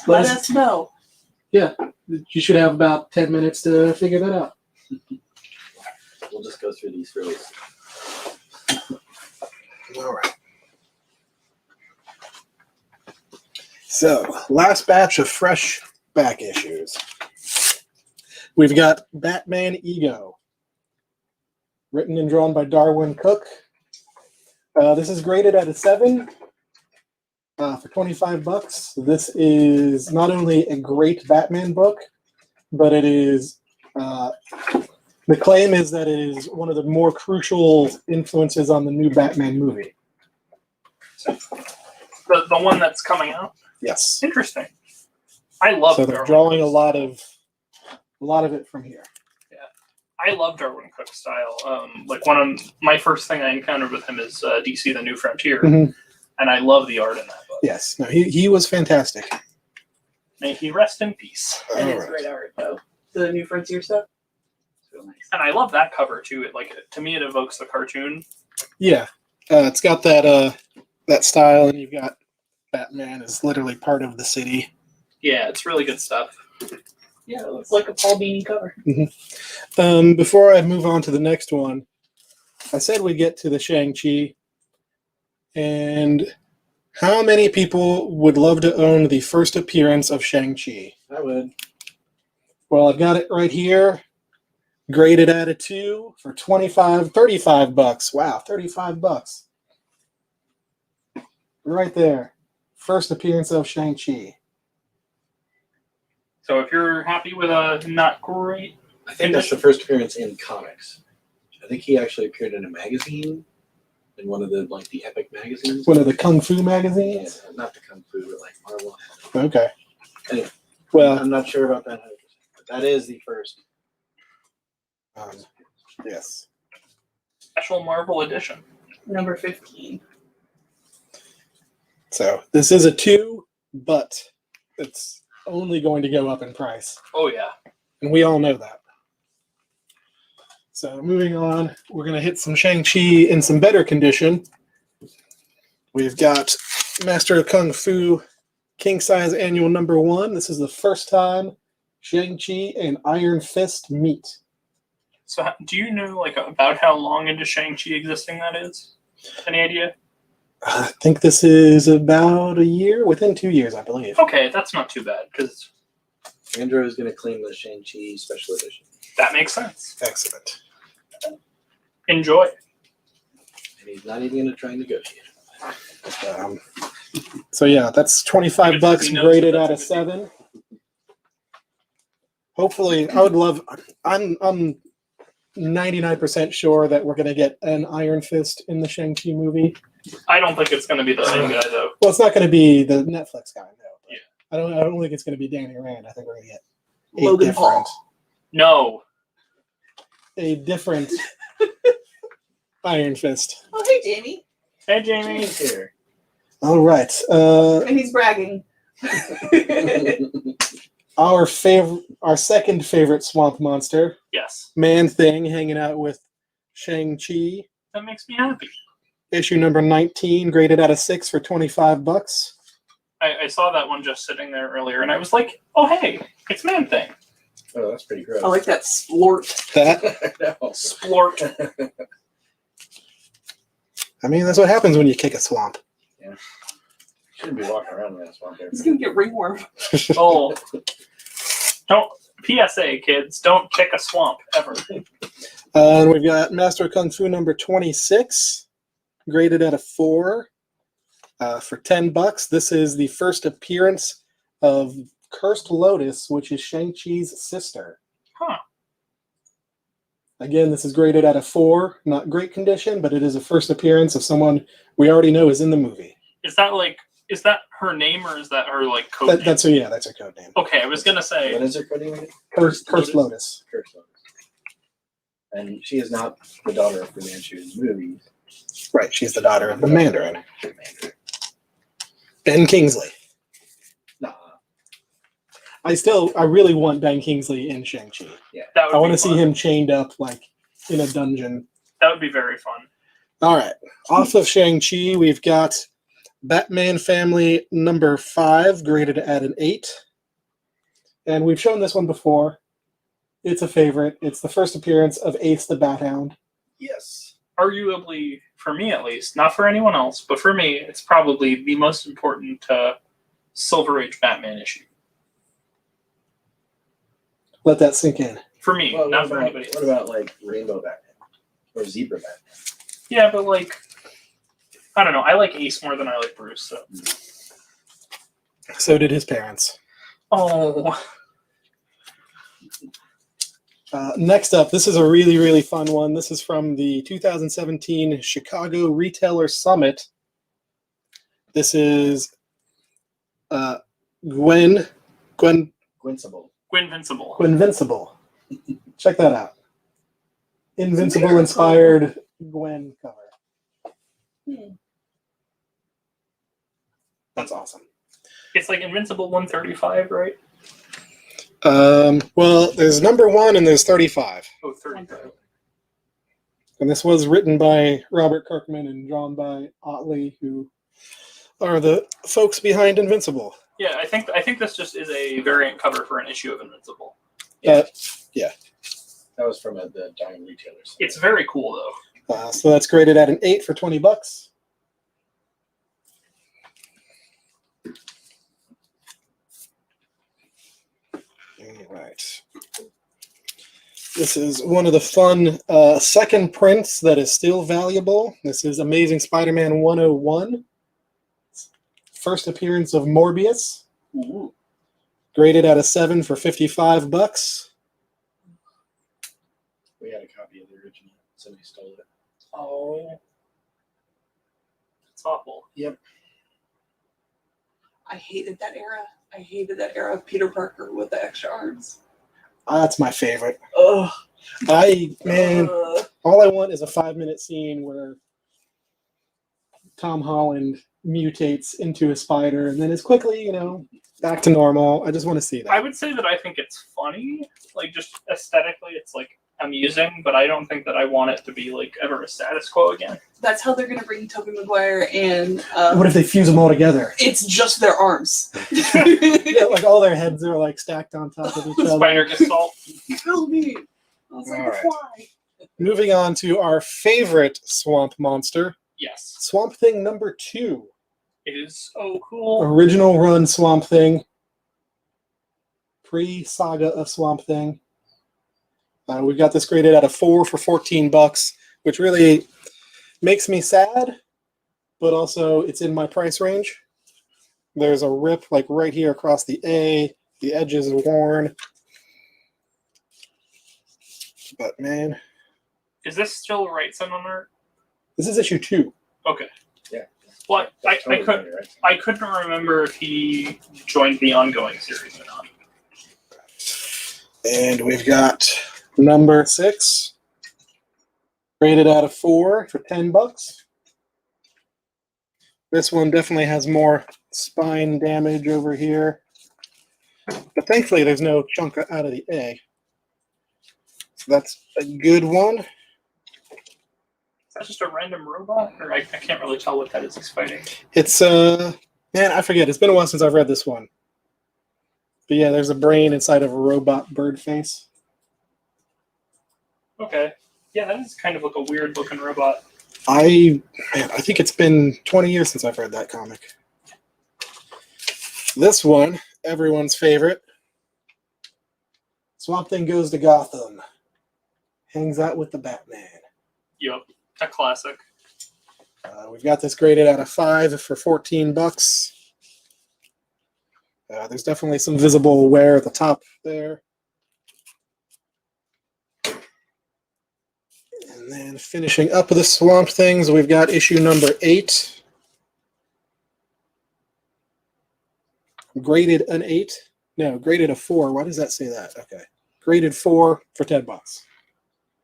Let us know. Yeah, you should have about 10 minutes to figure that out. We'll just go through these really. All right. So, last batch of fresh back issues. We've got Batman Ego, written and drawn by Darwin Cook. This is graded at a 7 for $25. This is not only a great Batman book, but it is, the claim is that it is one of the more crucial influences on the new Batman movie. The one that's coming out? Yes. Interesting. I love So they're Darwin drawing Cook's a lot of it from here. I love Darwin Cook's style. One of my first thing I encountered with him is DC: The New Frontier, Mhm. and I love the art in that book. Yes. No, he was fantastic. May he rest in peace. And All it's right. great art though. The New Frontier stuff. It's real nice. And I love that cover too. To me, it evokes the cartoon. Yeah. It's got that style, and you've got Batman is literally part of the city. Yeah, it's really good stuff. Yeah, it looks like a Paul Beanie cover. Before I move on to the next one, I said we get to the Shang-Chi. And how many people would love to own the first appearance of Shang-Chi? I would. Well, I've got it right here, graded at a 2 for $35. Wow, $35. Right there. First appearance of Shang-Chi. So if you're happy with a not great, I think that's the first appearance in comics. I think he actually appeared in a magazine, in one of the Epic magazines. One of the Kung Fu Yeah, magazines? not the Kung Fu, but Marvel. Okay. Anyway, Well, I'm not sure about that 100%, but that is the first. yes. special Marvel edition. Number 15. So this is a 2, but it's only going to go up in price. Oh yeah. And we all know that. So moving on, we're going to hit some Shang-Chi in some better condition. We've got Master of Kung Fu King Size Annual Number 1. This is the first time Shang-Chi and Iron Fist meet. So do you know about how long into Shang-Chi existing that is? Any idea? I think this is about a year, within 2 years, I believe. Okay, that's not too bad because Andrew is going to claim the Shang-Chi special edition. that makes sense. Excellent. Enjoy. And he's not even going to try and negotiate. So yeah, that's $25 Because he knows graded that out of that's a good 7. Hopefully, I would love. I'm 99% sure that we're going to get an Iron Fist in the Shang-Chi movie. I don't think it's going to be the same guy though. Well, it's not going to be the Netflix guy, no. But Yeah. I don't think it's going to be Danny Rand. I think we're going to get a Logan different, Paul. No. a different Iron Fist. Oh, hey, Jamie. Hey, Jamie. James here. All right. And he's bragging. Our second favorite swamp monster, Yes. Man-Thing, hanging out with Shang-Chi. That makes me happy. Issue number 19, graded out of 6 for $25. I saw that one just sitting there earlier, and I was like, "Oh, hey, it's Man-Thing." Oh, that's pretty gross. I like that splort. That, No. Splort. I mean, that's what happens when you kick a swamp. Shouldn't be walking around in that swamp there. He's gonna get ringworm. Oh. Don't. PSA, kids, don't kick a swamp ever. And we've got Master of Kung Fu number 26, graded at a 4 for $10. This is the first appearance of Cursed Lotus, which is Shang-Chi's sister. Huh. Again, this is graded at a 4. Not great condition, but it is a first appearance of someone we already know is in the movie. Is that her name or is that her like code name? That's her code name. Okay, I was gonna say. What is her coding again? Cursed Lotus. Curse Lotus. And she is not the daughter of Fu Manchu in the movie. Right, she's the daughter of the Mandarin. Ben Kingsley. Nah. I really want Ben Kingsley in Shang-Chi. That would I want be to see fun. him chained up like in a dungeon. That would be very fun. All right. Off of Shang-Chi, we've got Batman Family number 5, graded at an 8. And we've shown this one before. It's a favorite. It's the first appearance of Ace the Bat Hound. Yes. Arguably, for me at least, not for anyone else, but for me, it's probably the most important Silver Age Batman issue. Let that sink in. For me, Well, not for anybody what else. about like Rainbow Batman or Zebra Batman? Yeah, but like, I don't know. I like Ace more than I like Bruce. So. So did his parents. Oh, Next up, this is a really, really fun one. This is from the 2017 Chicago Retailer Summit. This is Gwenvincible. Gwinvincible. Check that out. Invincible inspired Gwen cover. That's awesome. it's like Invincible 135, right? Well, there's number 1 and there's 35. Oh, 35. And this was written by Robert Kirkman and drawn by Otley, who are the folks behind Invincible. Yeah, I think this just is a variant cover for an issue of Invincible. That was from the Dying Retailers. It's very cool though. So that's graded at an 8 for $20. All right. This is one of the fun second prints that is still valuable. This is Amazing Spider-Man 101. First appearance of Morbius. Ooh. Graded at a 7 for $55. We had a copy of the original. Somebody stole it. Oh, it's awful. I hated that era. I hated that era of Peter Parker with the extra arms. That's my favorite. Ugh. Man, all I want is a 5-minute scene where Tom Holland mutates into a spider and then is quickly, back to normal. I just want to see that. I would say that I think it's funny, like just aesthetically, it's like amusing, but I don't think that I want it to be like ever a status quo again. That's how they're gonna bring Tobey Maguire and What if they fuse them all together? it's just their arms. Yeah, like all their heads are like stacked on top of each other. Spider Gestalt. Kill me. I was like, All right. why? Moving on to our favorite swamp monster, Yes, Swamp Thing number 2. it is so cool. Original run Swamp Thing. Pre-saga of Swamp Thing. We've got this graded at a 4 for $14, which really makes me sad, but also it's in my price range. There's a rip like right here across the A. The edge is worn. But man, Is this still right, Son on art? this is issue 2. Okay. Yeah. Well, Totally right. I couldn't remember if he joined the ongoing series or not. And we've got number 6, rated out of 4 for $10. This one definitely has more spine damage over here, but thankfully there's no chunk out of the A. So that's a good one. Is that just a random robot? Or I can't really tell what that is he's fighting. It's man, I forget. It's been a while since I've read this one. But yeah, there's a brain inside of a robot bird face. Okay. Yeah, that is kind of like a weird looking robot. I think it's been 20 years since I've read that comic. This one, everyone's favorite. Swamp Thing goes to Gotham. Hangs out with the Batman. Yup. A classic. We've got this graded out of 5 for $14. There's definitely some visible wear at the top there. And then finishing up with the Swamp Things, we've got issue number 8. Graded an 8. No, graded a 4. Why does that say that? Okay. Graded 4 for $10.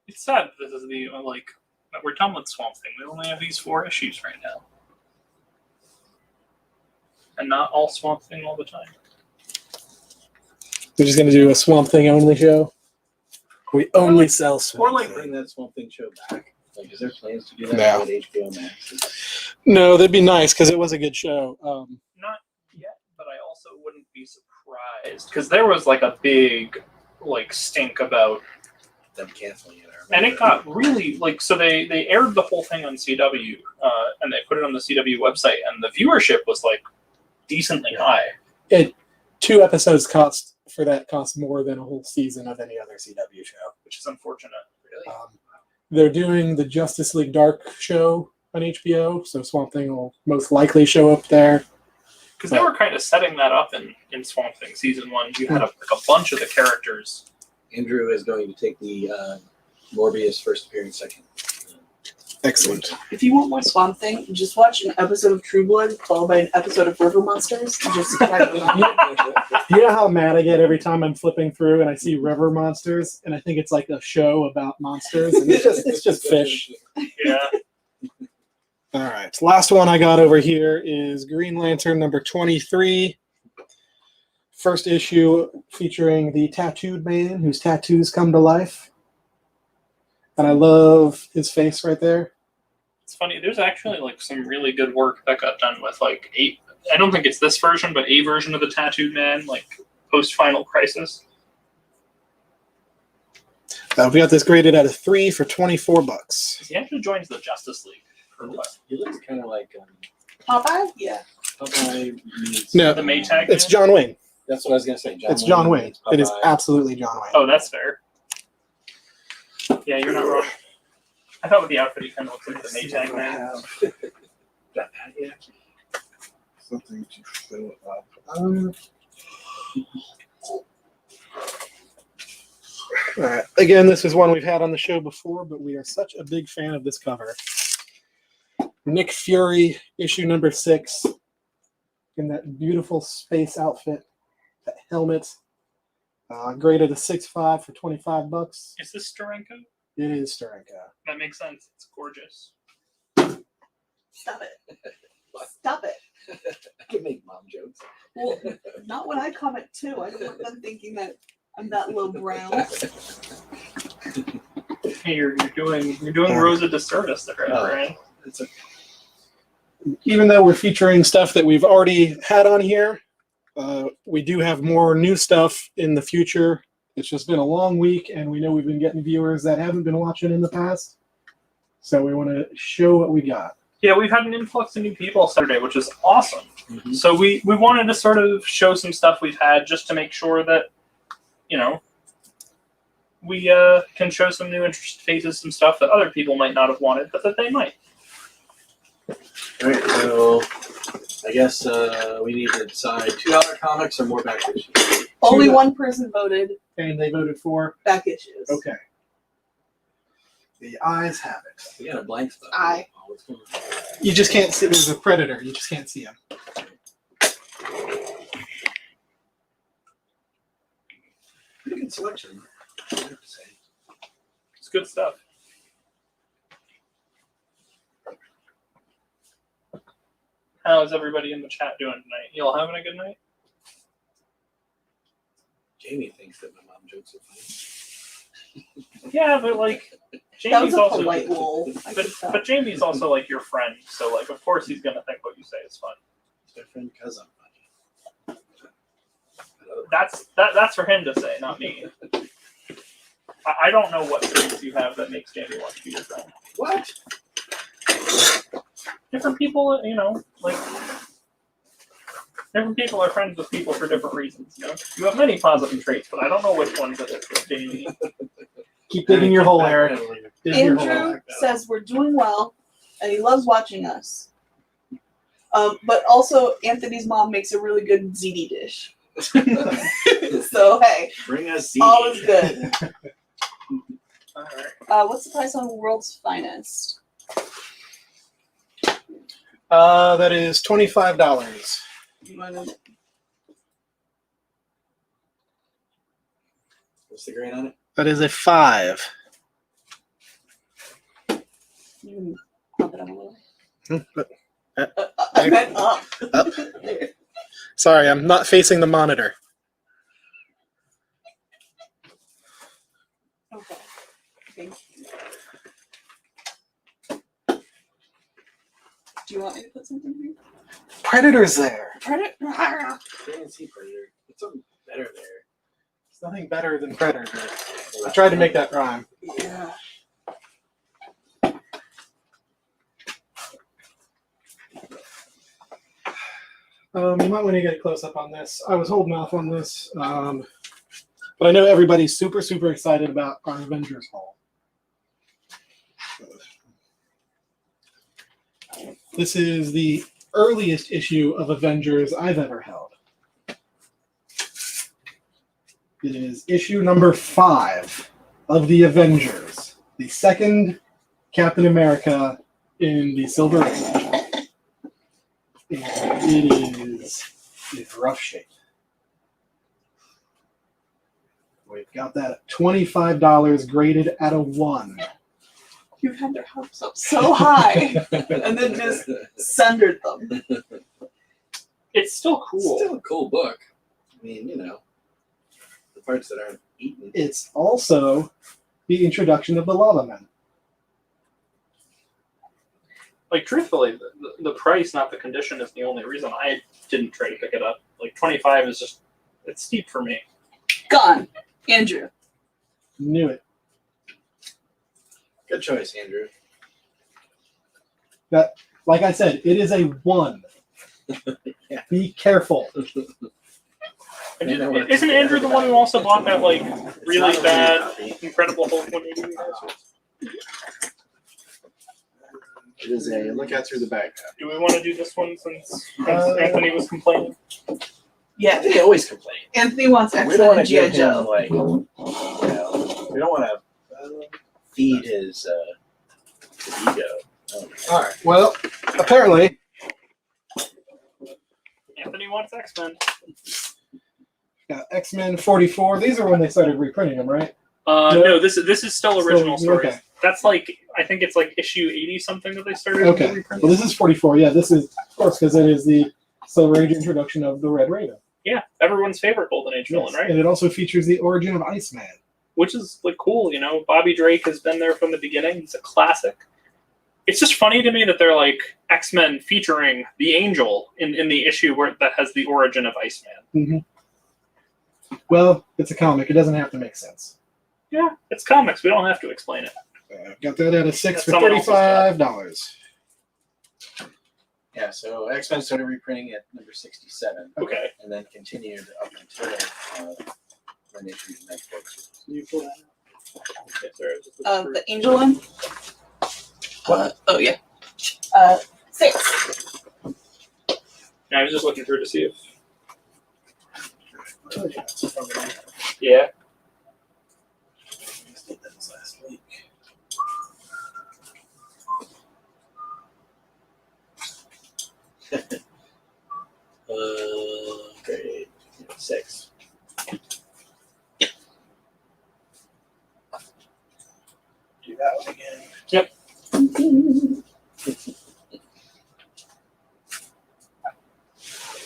It's sad that this is the, that we're done with Swamp Thing. We only have these 4 issues right now. And not all Swamp Thing all the time. We're just going to do a Swamp Thing only show. We only sell Swamp Or Thing. bring that Swamp Thing show back. Like, is there plans to do that No. with HBO Max? No, that'd be nice because it was a good show. Not yet, but I also wouldn't be surprised. Because there was a big stink about, Them canceling it. and it got really so they aired the whole thing on CW, and they put it on the CW website, and the viewership was decently high. 2 episodes cost more than a whole season of any other CW show. Which is unfortunate. Really? They're doing the Justice League Dark show on HBO, so Swamp Thing will most likely show up there. Because they were kind of setting that up in Swamp Thing Season 1. You had a bunch of the characters. Andrew is going to take the Morbius first appearance second. Excellent. If you want more Swamp Thing, just watch an episode of True Blood followed by an episode of River Monsters. Just You know how mad I get every time I'm flipping through and I see river monsters, and I think it's like a show about monsters, and it's just fish. Yeah. All right, last one I got over here is Green Lantern number 23. First issue featuring the tattooed man whose tattoos come to life. And I love his face right there. It's funny. There's actually some really good work that got done with I don't think it's this version, but a version of the Tattooed Man, post Final Crisis. We got this graded out of 3 for $24. He actually joins the Justice League for what? He looks kind of like Popeye? Yeah. Popeye meets No, The Maytag. it's Man? John Wayne. That's what I was gonna say. It's John Wayne. meets It is Popeye. absolutely John Wayne. Oh, that's fair. Yeah, you're not wrong. I thought with the outfit he kind of looks like the Maytag Man. That yet? Something to fill up. All right. Again, this is one we've had on the show before, but we are such a big fan of this cover. Nick Fury, issue number 6, in that beautiful space outfit, that helmet, graded a 6.5 for $25. Is this Steranko? It is Steranko. That makes sense. It's gorgeous. Stop it. Stop it. I can make mom jokes. Well, not when I comment too. I don't want them thinking that I'm that low brown. Hey, you're doing Rose a disservice there, Ryan. It's a Even though we're featuring stuff that we've already had on here, we do have more new stuff in the future. It's just been a long week, and we know we've been getting viewers that haven't been watching in the past. So we want to show what we got. Yeah, we've had an influx of new people Saturday, which is awesome. Mhm. So we wanted to sort of show some stuff we've had just to make sure that, we can show some new interested faces, some stuff that other people might not have wanted, but that they might. All right, so I guess we need to decide $2 comics or more back issues. Only one person voted And they voted for? back issues. Okay. The ayes have it. We got a blank spot. Aye. Oh, what's going on? You just can't see. There's a predator. You just can't see him. Pretty good selection, I have to say. It's good stuff. How is everybody in the chat doing tonight? You all having a good night? Jamie thinks that my mom jokes are funny. Yeah, but like That was Jamie's a also polite lull. I but, could tell. but Jamie's also like your friend, so like of course he's gonna think what you say is fun. It's my friend because I'm funny. That's for him to say, not me. I don't know what traits you have that makes Jamie want to be your friend. What? Different people, you know, like different people are friends with people for different reasons. You know, you have many positive traits, but I don't know which ones it is with Jamie. Keep digging your hole, Eric. Dig your hole. Andrew says we're doing well, and he loves watching us. But also, Anthony's mom makes a really good ziti dish. So hey, Bring us all is good. All right. What's the price on World's Finest? That is $25. You wanna- What's the grade on it? That is a 5. you can pump it up a little. But, I meant up. Up. sorry, I'm not facing the monitor. Okay. Thank you. Do you want me to put something here? Predator's there. Predator. I didn't see Predator. It's something better there. There's nothing better than Predator. I tried to make that rhyme. Yeah. You might want to get a close up on this. I was holding off on this, but I know everybody's super, super excited about our Avengers haul. This is the earliest issue of Avengers I've ever held. It is issue number 5 of the Avengers, the second Captain America in the Silver Age. And it is in rough shape. We've got that at $25 graded at a 1. You've had their hopes up so high and then just sundered them. It's still cool. Still a cool book. I mean, you know, the parts that aren't eaten. It's also the introduction of the Lava Men. Like truthfully, the price, not the condition, is the only reason I didn't try to pick it up. Like 25 is just it's steep for me. Gone. Andrew. Knew it. Good choice, Andrew. Like I said, it is a 1. Yeah. Be careful. And isn't Andrew the one who also bought that like really not a bad copy. Incredible Hulk 180? It is a look out through the bag. Do we want to do this one since Anthony was complaining? Yeah. They always complain. Anthony wants We X-Men don't want and to G.I. give him Joe. like, you know, we don't want to feed his ego. All right. Well, apparently, Anthony wants X-Men. got X-Men 44. These are when they started reprinting them, right? No, this is still original stories. okay. That's like I think it's like issue 80 something that they started Okay. reprinting. Well, this is 44. Yeah, this is, of course, because it is the Silver Age introduction of the Red Raven. Yeah, everyone's favorite Golden Age villain, Yes. right? And it also features the origin of Iceman. Which is like cool, you know. Bobby Drake has been there from the beginning. He's a classic. It's just funny to me that they're like X-Men featuring the Angel in the issue where that has the origin of Iceman. Mm-hmm. Well, it's a comic. It doesn't have to make sense. Yeah, it's comics. We don't have to explain it. Got that at a 6 That's for someone else's $35. Yeah, so X-Men started reprinting at number 67. Okay. And then continued up until when they issued the next book. Can you pull that out? Yes, sir. The Angel one? Oh, yeah. 6. Yeah, I was just looking through to see if. Oh, yeah, it's from the- Yeah. I just did this last week. Grade 6. Do that one again.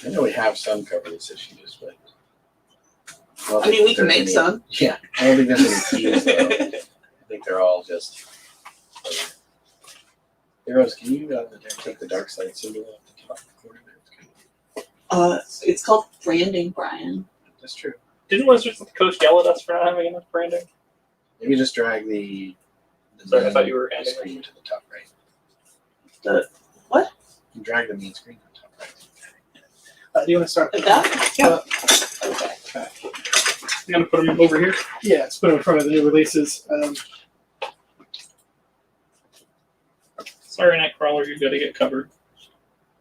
I know we have some coverless issues, but I mean, we can make some. Yeah, I don't think there's any keys though. I think they're all just. Heroes, can you take the dark side symbol off the top corner there? It's called branding, Brian. That's true. Didn't Wizards of the Coast yell at us for not having enough branding? Maybe just drag the Sorry, I thought you were main handing screen to the top right. The what? You drag the main screen to the top right. Do you want to start? Like that? Yeah. Okay. I'm gonna put them over here. Yeah, let's put them in front of the new releases. Sorry, Nightcrawler, you're gonna get covered.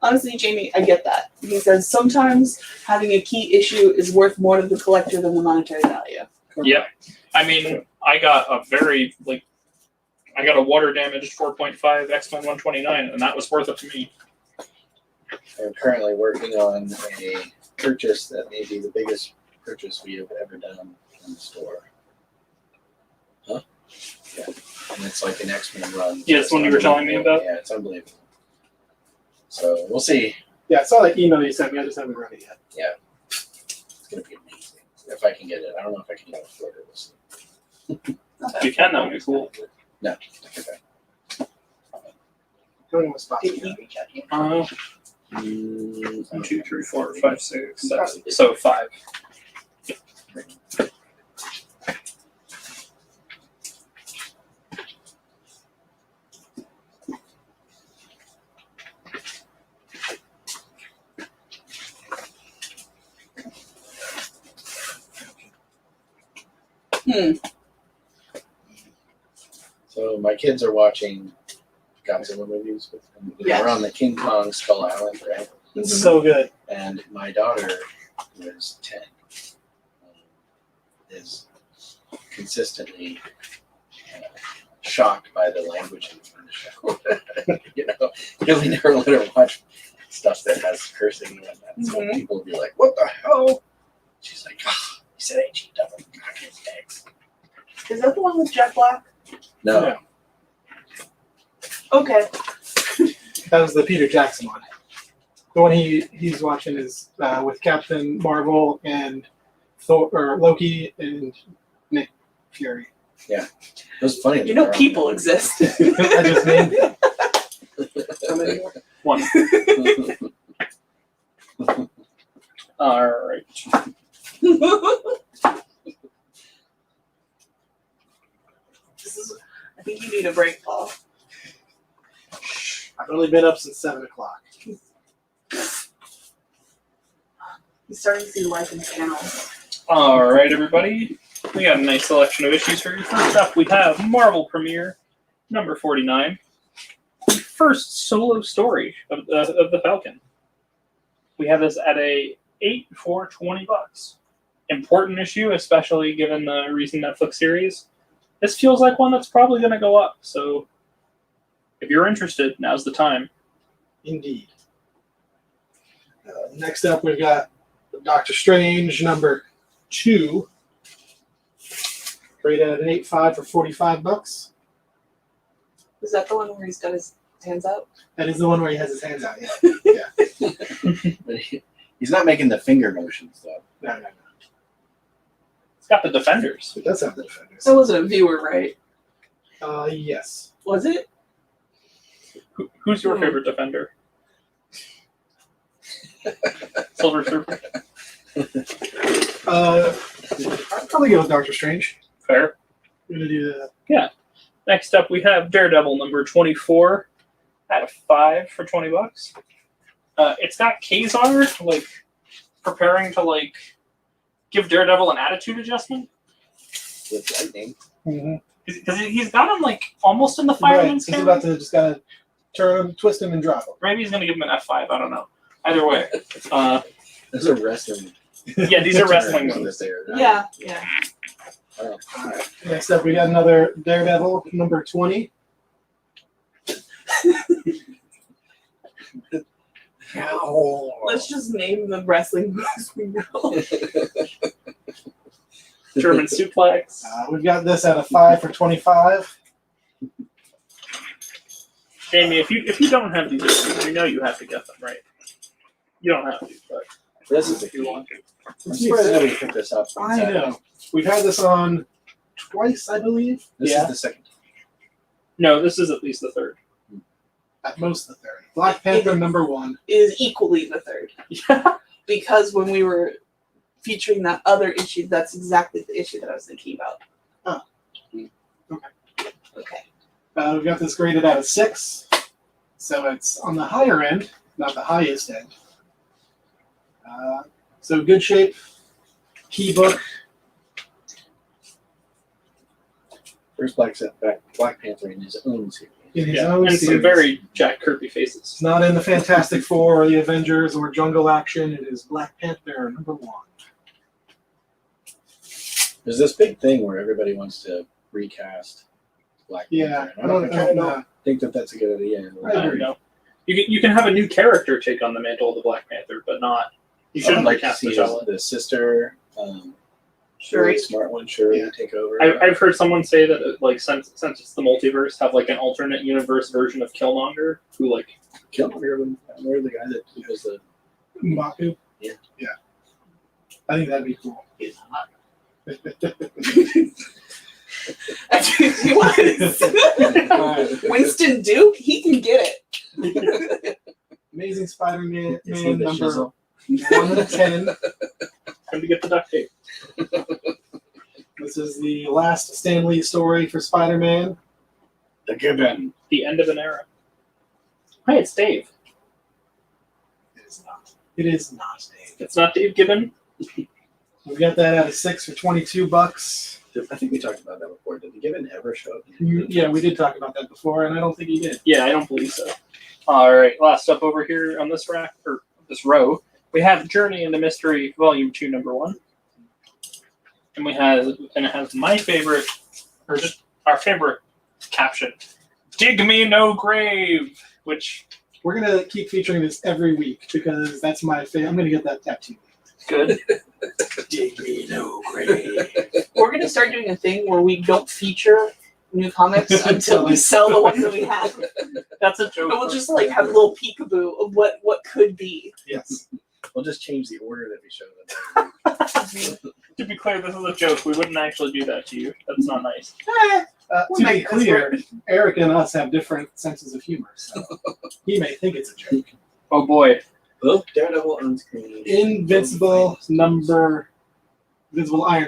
Honestly, Jamie, I get that. Because sometimes having a key issue is worth more to the collector than the monetary value. Yep. I mean, I got a water damaged 4.5 X-Men 129, and that was worth it to me. I'm currently working on a purchase that may be the biggest purchase we have ever done in the store. Huh? Yeah. And it's like an X-Men run. Yeah, it's the one you were telling me about? Yeah, it's unbelievable. So we'll see. Yeah, I saw that email you sent me. I just haven't read it yet. It's going to be amazing. If I can get it. I don't know if I can get it afford it. We'll see. If you can, that would be cool. No. Okay. How many more spots Did you he got? reach out to you? 1, 2, 3, 4, 5, 6, 7. So 5. So my kids are watching Godzilla movies with them. Yes. We're on the King Kong Skull Island, right? It's so good. And my daughter, who is 10, is consistently shocked by the language in the show. You know, really never let her watch stuff that has cursing and whatnot. So Mhm. people will be like, "What the hell?" She's like, "Ah, he said H-E double cock his eggs." Is that the one with Jet Black? No. Yeah. Okay. That was the Peter Jackson one. The one he's watching is with Captain Marvel and Thor, or Loki and Nick Fury. It was funny. You know people exist. I just named them. How many more? 1. Alright. I think you need a break, Paul. I've only been up since 7 o'clock. He's starting to see life in panels. Alright, everybody. We got a nice selection of issues for you. First up, we have Marvel Premiere, number 49. The first solo story of the Falcon. We have this at a 8 for $20. Important issue, especially given the recent Netflix series. This feels like one that's probably going to go up, so if you're interested, now's the time. Indeed. Next up, we've got Doctor Strange, number 2. Rated at an 8.5 for $45. Is that the one where he's got his hands out? That is the one where he has his hands out. Yeah. But he's not making the finger motions though. No. It's got the Defenders. It does have the defenders. That wasn't a viewer, right? Yes. Was it? Who's your favorite Defender? Silver Surfer? I'd probably go with Doctor Strange. Fair. I'm gonna do that. Next up, we have Daredevil number 24 at a 5 for $20. It's got Kazar like preparing to give Daredevil an attitude adjustment With lightning. Mm-hmm. because he's got him almost in the Right. fireman's He's carry. about to just gotta turn him, twist him, and drop him. Maybe he's gonna give him an F5. I don't know. Either way, Those are wrestling. yeah, these are wrestling moves. Yeah. Oh. Alright. Next up, we got another Daredevil, number 20. Let's just name the wrestling moves we know. German suplex. We've got this at a 5 for 25. Jamie, if you don't have these issues, you know you have to get them, right? You don't have to, but This is the if you key. want to. I'm surprised nobody picked this up. I know. We've had this on twice, I believe. This Yeah. is the second. No, this is at least the third. At most the third. Black Panther number 1. Is equally the third. Yeah. Because when we were featuring that other issue, that's exactly the issue that I was thinking about. Oh. Okay. Okay. We've got this graded at a 6. So it's on the higher end, not the highest end. So good shape. Key book. First Black Panther in his own series. In his Yeah, own and some series. very Jack Kirby faces. It's not in the Fantastic Four or the Avengers or Jungle Action. It is Black Panther number 1. There's this big thing where everybody wants to recast Black Yeah, Panther. I don't kinda know. think that that's a good idea. I I don't know. You can have a new character take on the mantle of the Black Panther, but not. You I would shouldn't like to recast see T'Challa. the sister, Shuri. really smart one, Shuri, Yeah. take over. I've heard someone say that like since it's the multiverse, have like an alternate universe version of Killmonger who like Killmonger, remember the guy that was the M'Baku? Yeah. Yeah. I think that'd be cool. is hot. Winston Duke, he can get it. Amazing Spider-Man Is he the number shizzle? 1 of 10. Time to get the duct tape. This is the last Stan Lee story for Spider-Man. The Gibbon. The end of an era. Hi, it's Dave. It is not. It is not, Dave. It's not Dave Gibbon. We got that at a 6 for $22. I think we talked about that before. Did the Gibbon ever show up? Yeah, we did talk about that before, and I don't think he did. Yeah, I don't believe so. All right, last up over here on this rack or this row, we have Journey into Mystery Volume 2, Number 1, and it has my favorite, or just our favorite caption: "Dig me no grave," which We're going to keep featuring this every week because that's my favorite. I'm going to get that tattoo. good. Dig me no grave. We're gonna start doing a thing where we don't feature new comics until we sell the ones that we have. That's a joke. And we'll just like have a little peekaboo of what could be. Yes. We'll just change the order that we show them. To be clear, this is a joke. We wouldn't actually do that to you. That's not nice. We'll To be make this clear, work. Eric and us have different senses of humor, so he may think it's a joke. Oh boy. Both Daredevil on screen. Invincible Iron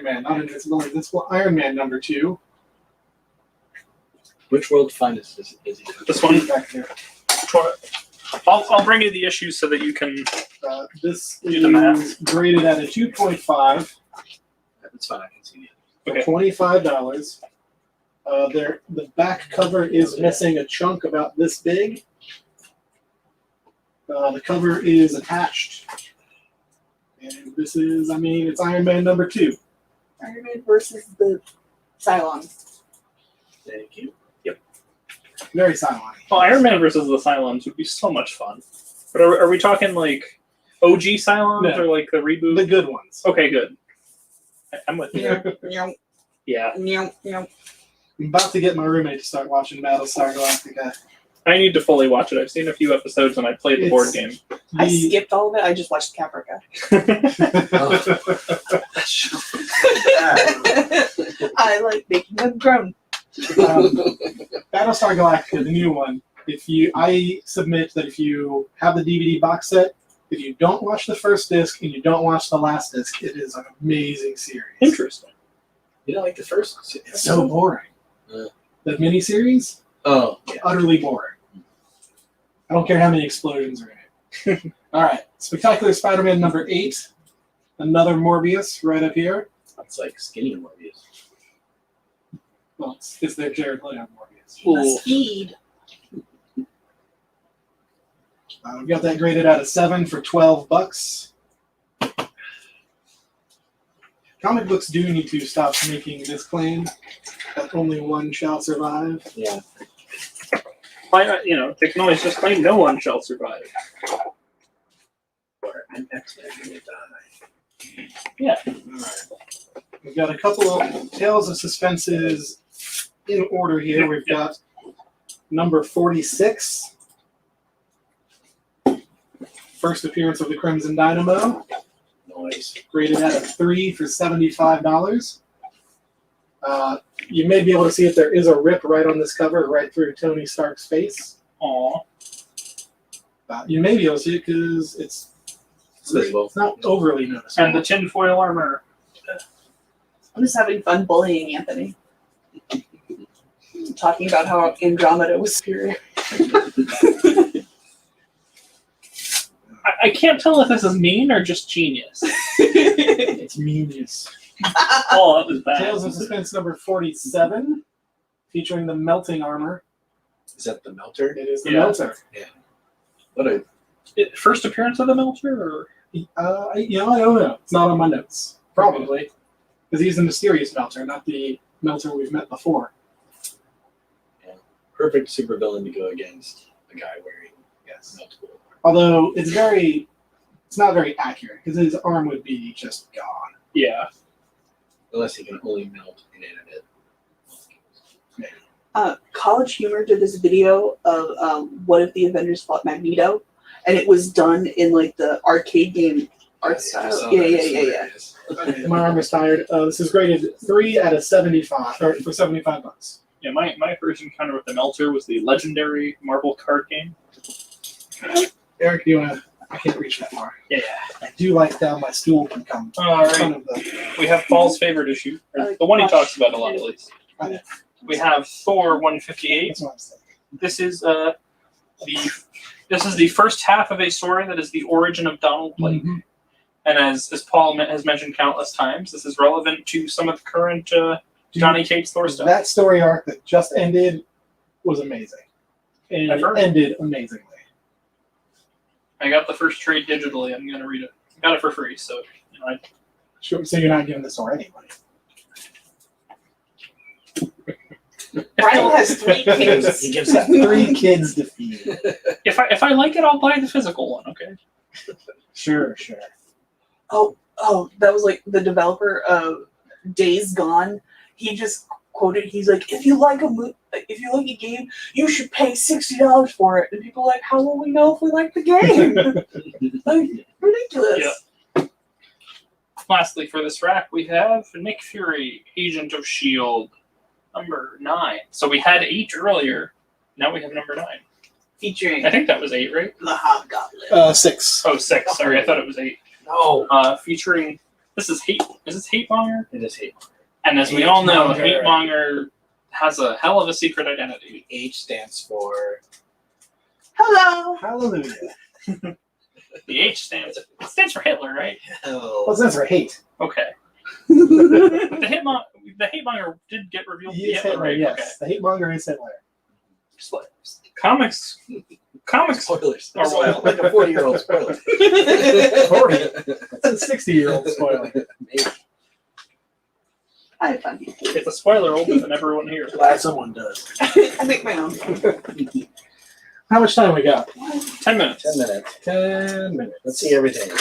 Man, not Invincible Iron Man number 2. Which world finest is he? This one. Back there. I'll bring you the issues so that you can. This Do the math. is graded at a 2.5 That's fine. I can see for Okay. $25. The back cover is missing a chunk about this big. The cover is attached. And this is, it's Iron Man number 2. Iron Man versus the Cylons. Thank you. Very silent. Well, Iron Man versus the Cylons would be so much fun. But are we talking like OG Cylons No. or like the reboot? The good ones. Okay, good. I'm with you. Meow, Yeah. meow, meow. I'm about to get my roommate to start watching Battlestar Galactica. I need to fully watch it. I've seen a few episodes and I played the board game. I skipped all of it. I just watched Caprica. I like making them groan. Battlestar Galactica, the new one. I submit that if you have the DVD box set, if you don't watch the first disc and you don't watch the last disc, it is an amazing series. Interesting. You don't like the first? It's so boring. Yeah. The miniseries, Oh, yeah. utterly boring. I don't care how many explosions are in it. All right, Spectacular Spider-Man number 8. Another Morbius right up here. It's like skinny Morbius. Well, it's their Jared Leto Morbius. The speed. We've got that graded out of 7 for $12. Comic books do need to stop making this claim that only one shall survive. Yeah. Why not? They can always just claim no one shall survive. An X-Men will die. Yeah. We've got a couple of Tales of Suspenses in order here. We've got number 46. First appearance of the Crimson Dynamo. Noise. Rated at a 3 for $75. You may be able to see if there is a rip right on this cover, right through Tony Stark's face. Aw. You may be able to see it because it's Visible. not overly noticeable. And the tinfoil armor. I'm just having fun bullying Anthony. Talking about how Andromeda was superior. I can't tell if this is mean or just genius. It's genius. Oh, that was bad. Tales of Suspense number 47, featuring the melting armor. Is that the melter? It is the Yeah. melter. What a First appearance of the melter? Or? I don't know. It's not on my notes. Probably. Because he's the mysterious melter, not the melter we've met before. perfect supervillain to go against a guy wearing multiple. Although it's not very accurate because his arm would be just gone. Yeah. Unless he can only melt inanimate. College Humor did this video of what if the Avengers fought Magneto, and it was done in like the arcade game art style. Yeah. Okay, my arm is tired. This is graded 3 out of 75, or for $75. Yeah, my first encounter with the melter was the legendary Marvel card game. Eric, do you want to? I can't reach that far. Yeah. I do like how my stool can come All in front right. of the. We have Paul's favorite issue, or the one he talks about a lot, at least. Okay, We have Thor 158. that's what I'm saying. This is the first half of a story that is the origin of Donald Blake. Mhm. And as Paul has mentioned countless times, this is relevant to some of the current Johnny Cates Thor stuff. That story arc that just ended was amazing. And I've it heard. ended amazingly. I got the first trade digitally. I'm going to read it. I got it for free, so Sure, so you're not giving this to anybody. Brian has 3 kids. He gives that 3 kids to feed. if I like it, I'll buy the physical one. Okay. Sure. Oh, that was like the developer of Days Gone. He just quoted. He's like, if you like a game, you should pay $60 for it. And people are like, how will we know if we like the game? Like, ridiculous. Yeah. Lastly, for this rack, we have Nick Fury, Agent of S.H.I.E.L.D., number 9. So we had 8 earlier. Now we have number 9. Featuring I think that was 8, right? the Hobgoblin. 6. Oh, 6. Sorry, I thought it was 8. No. Featuring this is Hate. Is this Hatemonger? It is hate. And as we all know, Hatemonger. Hatemonger has a hell of a secret identity. H stands for Hello. Hallelujah. The H stands for Hitler, right? hell. What's that for hate? Okay. The Hatemonger did get revealed to be He is Hitler, Hitler, right? yes. The hate monger is Hitler. Okay. Comics. Spoilers. Oh, well. Like a 40-year-old spoiler. 40. That's a 60-year-old spoiler. Maybe. I have fun. It's a spoiler older than everyone here. Glad someone does. I make my own. How much time we got? 10 minutes. 10 minutes. 10 minutes. Let's see everything.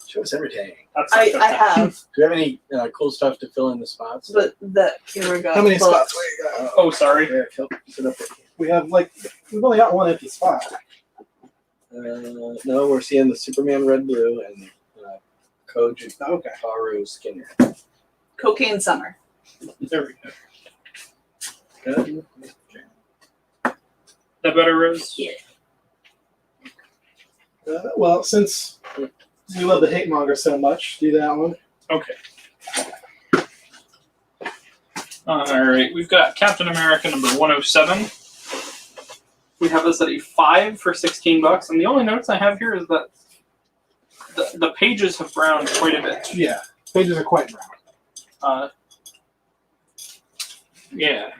Show us everything. That's I have, Do you have any cool stuff to fill in the spots? but the camera got How many fucked. spots we got? Oh, sorry. Here, sit up there. We've only got one empty spot. No, we're seeing the Superman Red Blue and Koji Okay. Haru Skinner. Cocaine Summer. There we go. Good. That better, Rose? Yeah. Well, since we love the hate monger so much, do that one. Okay. All right, we've got Captain America number 107. We have this at a 5 for $16, and the only notes I have here is that the pages have browned quite a bit. Yeah. Pages are quite brown. Yeah.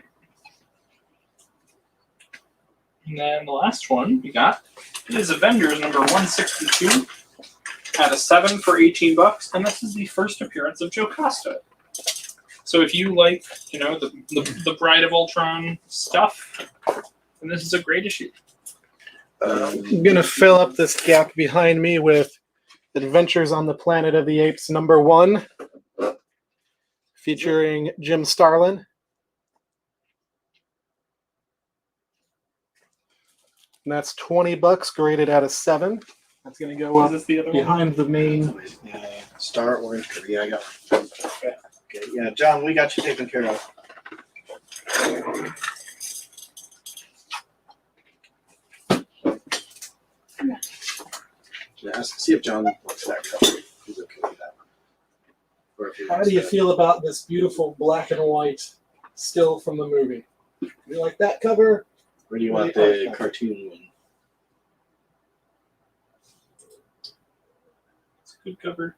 And then the last one we got is Avengers number 162 at a 7 for $18, and this is the first appearance of Joe Costa. So if you like, the Bride of Ultron stuff, then this is a great issue. I'm going to fill up this gap behind me with Adventures on the Planet of the Apes #1, featuring Jim Starlin. And that's $20, graded out of 7. That's going to go Is up this the other one? behind the main. Yeah, Star Orange Cover. Yeah, I got one. Okay, yeah, John, we got you taken care of. See if John wants that cover. He's okay with that one. Or if he How wants do you that. feel about this beautiful black and white still from the movie? You like that cover? Or do you Really want the hard. cartoon one? It's a good cover.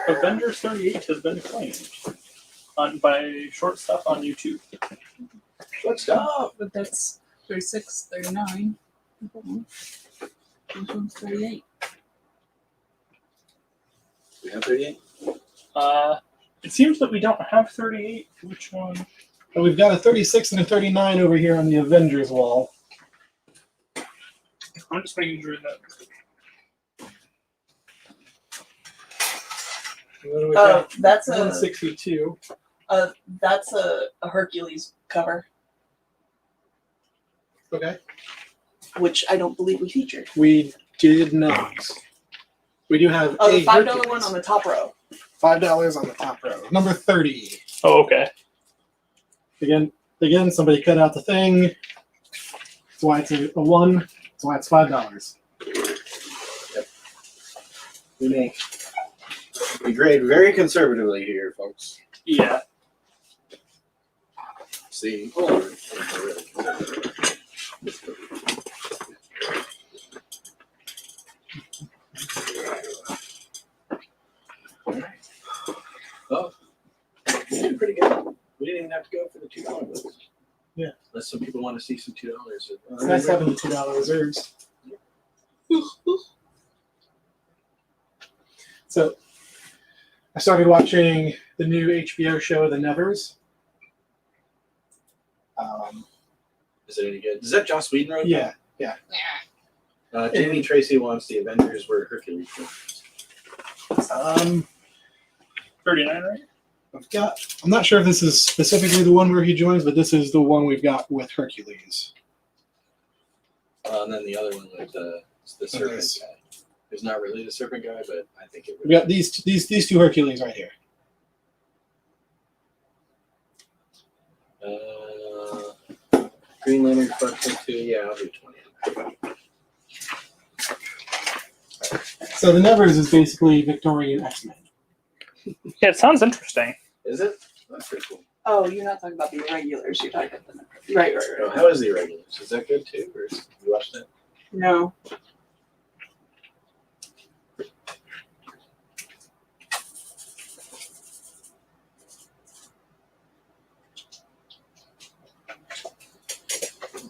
Avengers 38 has been claimed by short stuff on YouTube. Good stuff. But that's 36, 39. This one's 38. We have 38? It seems that we don't have 38. Which one? And we've got a 36 and a 39 over here on the Avengers wall. I'm just making sure that. And then we've got That's a 162. that's a Hercules cover, Okay. which I don't believe we featured. We did not. We do have Oh, the a $5 Hercules. one on the top row. $5 on the top row. Number 30. Oh, okay. Again, somebody cut out the thing. That's why it's a 1. That's why it's $5. We grade very conservatively here, folks. Yeah. See? Oh, really Oh, we did pretty good. We didn't even have to go for the $2 bills. Yeah. Unless some people want to see some $2. It's nice having the $2 reserves. So, I started watching the new HBO show, The Nevers. Is it any good? Is that Joss Whedon wrote Yeah. that? Jamie Tracy wants the Avengers where Hercules joins. 39, right? I'm not sure if this is specifically the one where he joins, but this is the one we've got with Hercules. And then the other one with the serpent Yes. guy. Who's not really the serpent guy, but I think it would. We've got these two Hercules right here. Green Lantern Part 2. Yeah, I'll do 20. So The Nevers is basically Victorian X-Men. Yeah, it sounds interesting. Is it? That's pretty cool. Oh, you're not talking about the irregulars. You're talking about the right. Oh, how is the Irregulars? Is that good too? Or you watched it? No.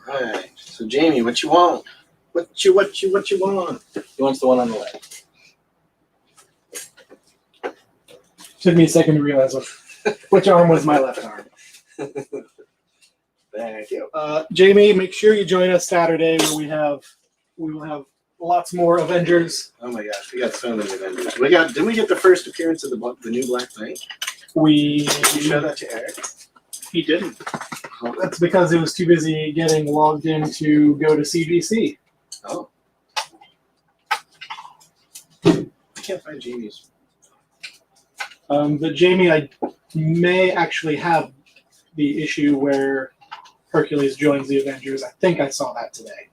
Right. So Jamie, what you want? What you want? He wants the one on the left. Took me a second to realize which arm was my left arm. Thank you. Jamie, make sure you join us Saturday where we will have lots more Avengers. Oh my gosh, we got so many Avengers. Didn't we get the first appearance of the new Black Knight? Did you show that to Eric? He didn't. That's because it was too busy getting logged in to go to CGC. Oh. I can't find Jamie's. But Jamie, I may actually have the issue where Hercules joins the Avengers. I think I saw that today.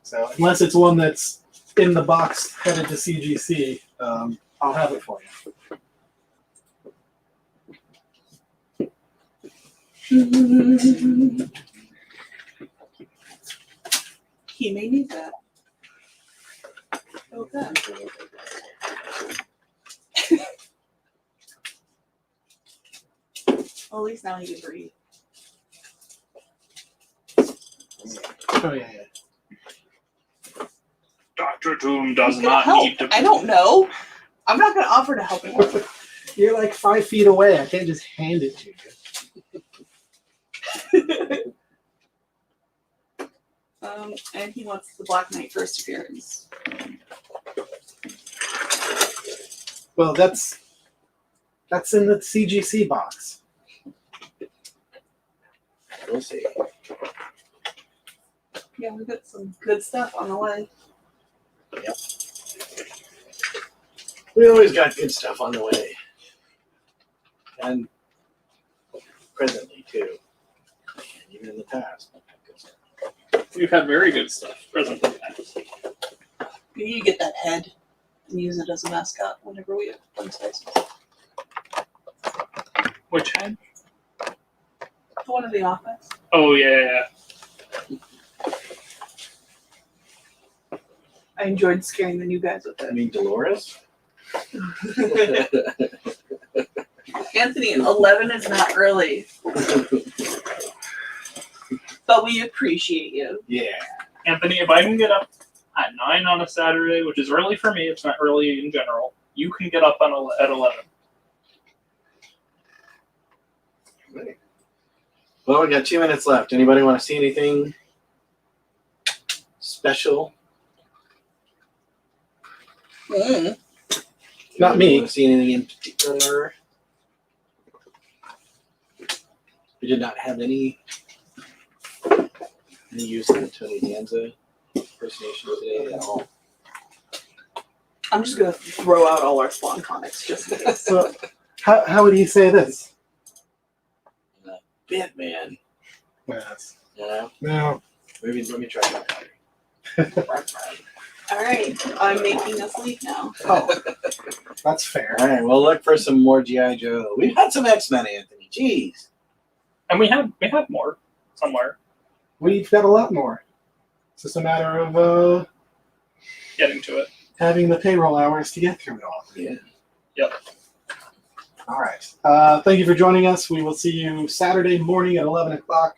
So unless it's one that's in the box headed to CGC, I'll have it for you. He may need that. Okay. Well, at least now he can breathe. Oh yeah. Dr. Doom does He's gonna not help. need to. I don't know. I'm not going to offer to help him. You're like 5 feet away. I can't just hand it to you. And he wants the Black Knight first appearance. Well, that's in the CGC box. We'll see. Yeah, we got some good stuff on the way. We always got good stuff on the way. And presently, too. And even in the past. We've had good stuff. We've had very good stuff presently. You get that head and use it as a mascot whenever we have fun spaces. Which head? The one in the office. Oh yeah. I enjoyed scaring the new guys with I it. mean, Dolores? Anthony, 11 is not early, but we appreciate you. Yeah. Anthony, if I can get up at 9 on a Saturday, which is early for me, it's not early in general, you can get up at 11. Right. Well, we got 2 minutes left. Anybody want to see anything special? Not me. Want to see anything in particular? We did not have any use of the Tony Danza impersonation today at all. I'm just gonna throw out all our Spawn comics just in case. So, how would you say this? Batman. Yes. You know? No. Maybe let me try my battery. All right, I'm making us leave now. Oh, that's fair. All right, we'll look for some more G.I. Joe. We've had some X-Men, Anthony. Jeez. And we have more somewhere. We've got a lot more. It's just a matter of Getting to it. having the payroll hours to get through it all. Yeah. Yep. All right. Thank you for joining us. We will see you Saturday morning at 11 o'clock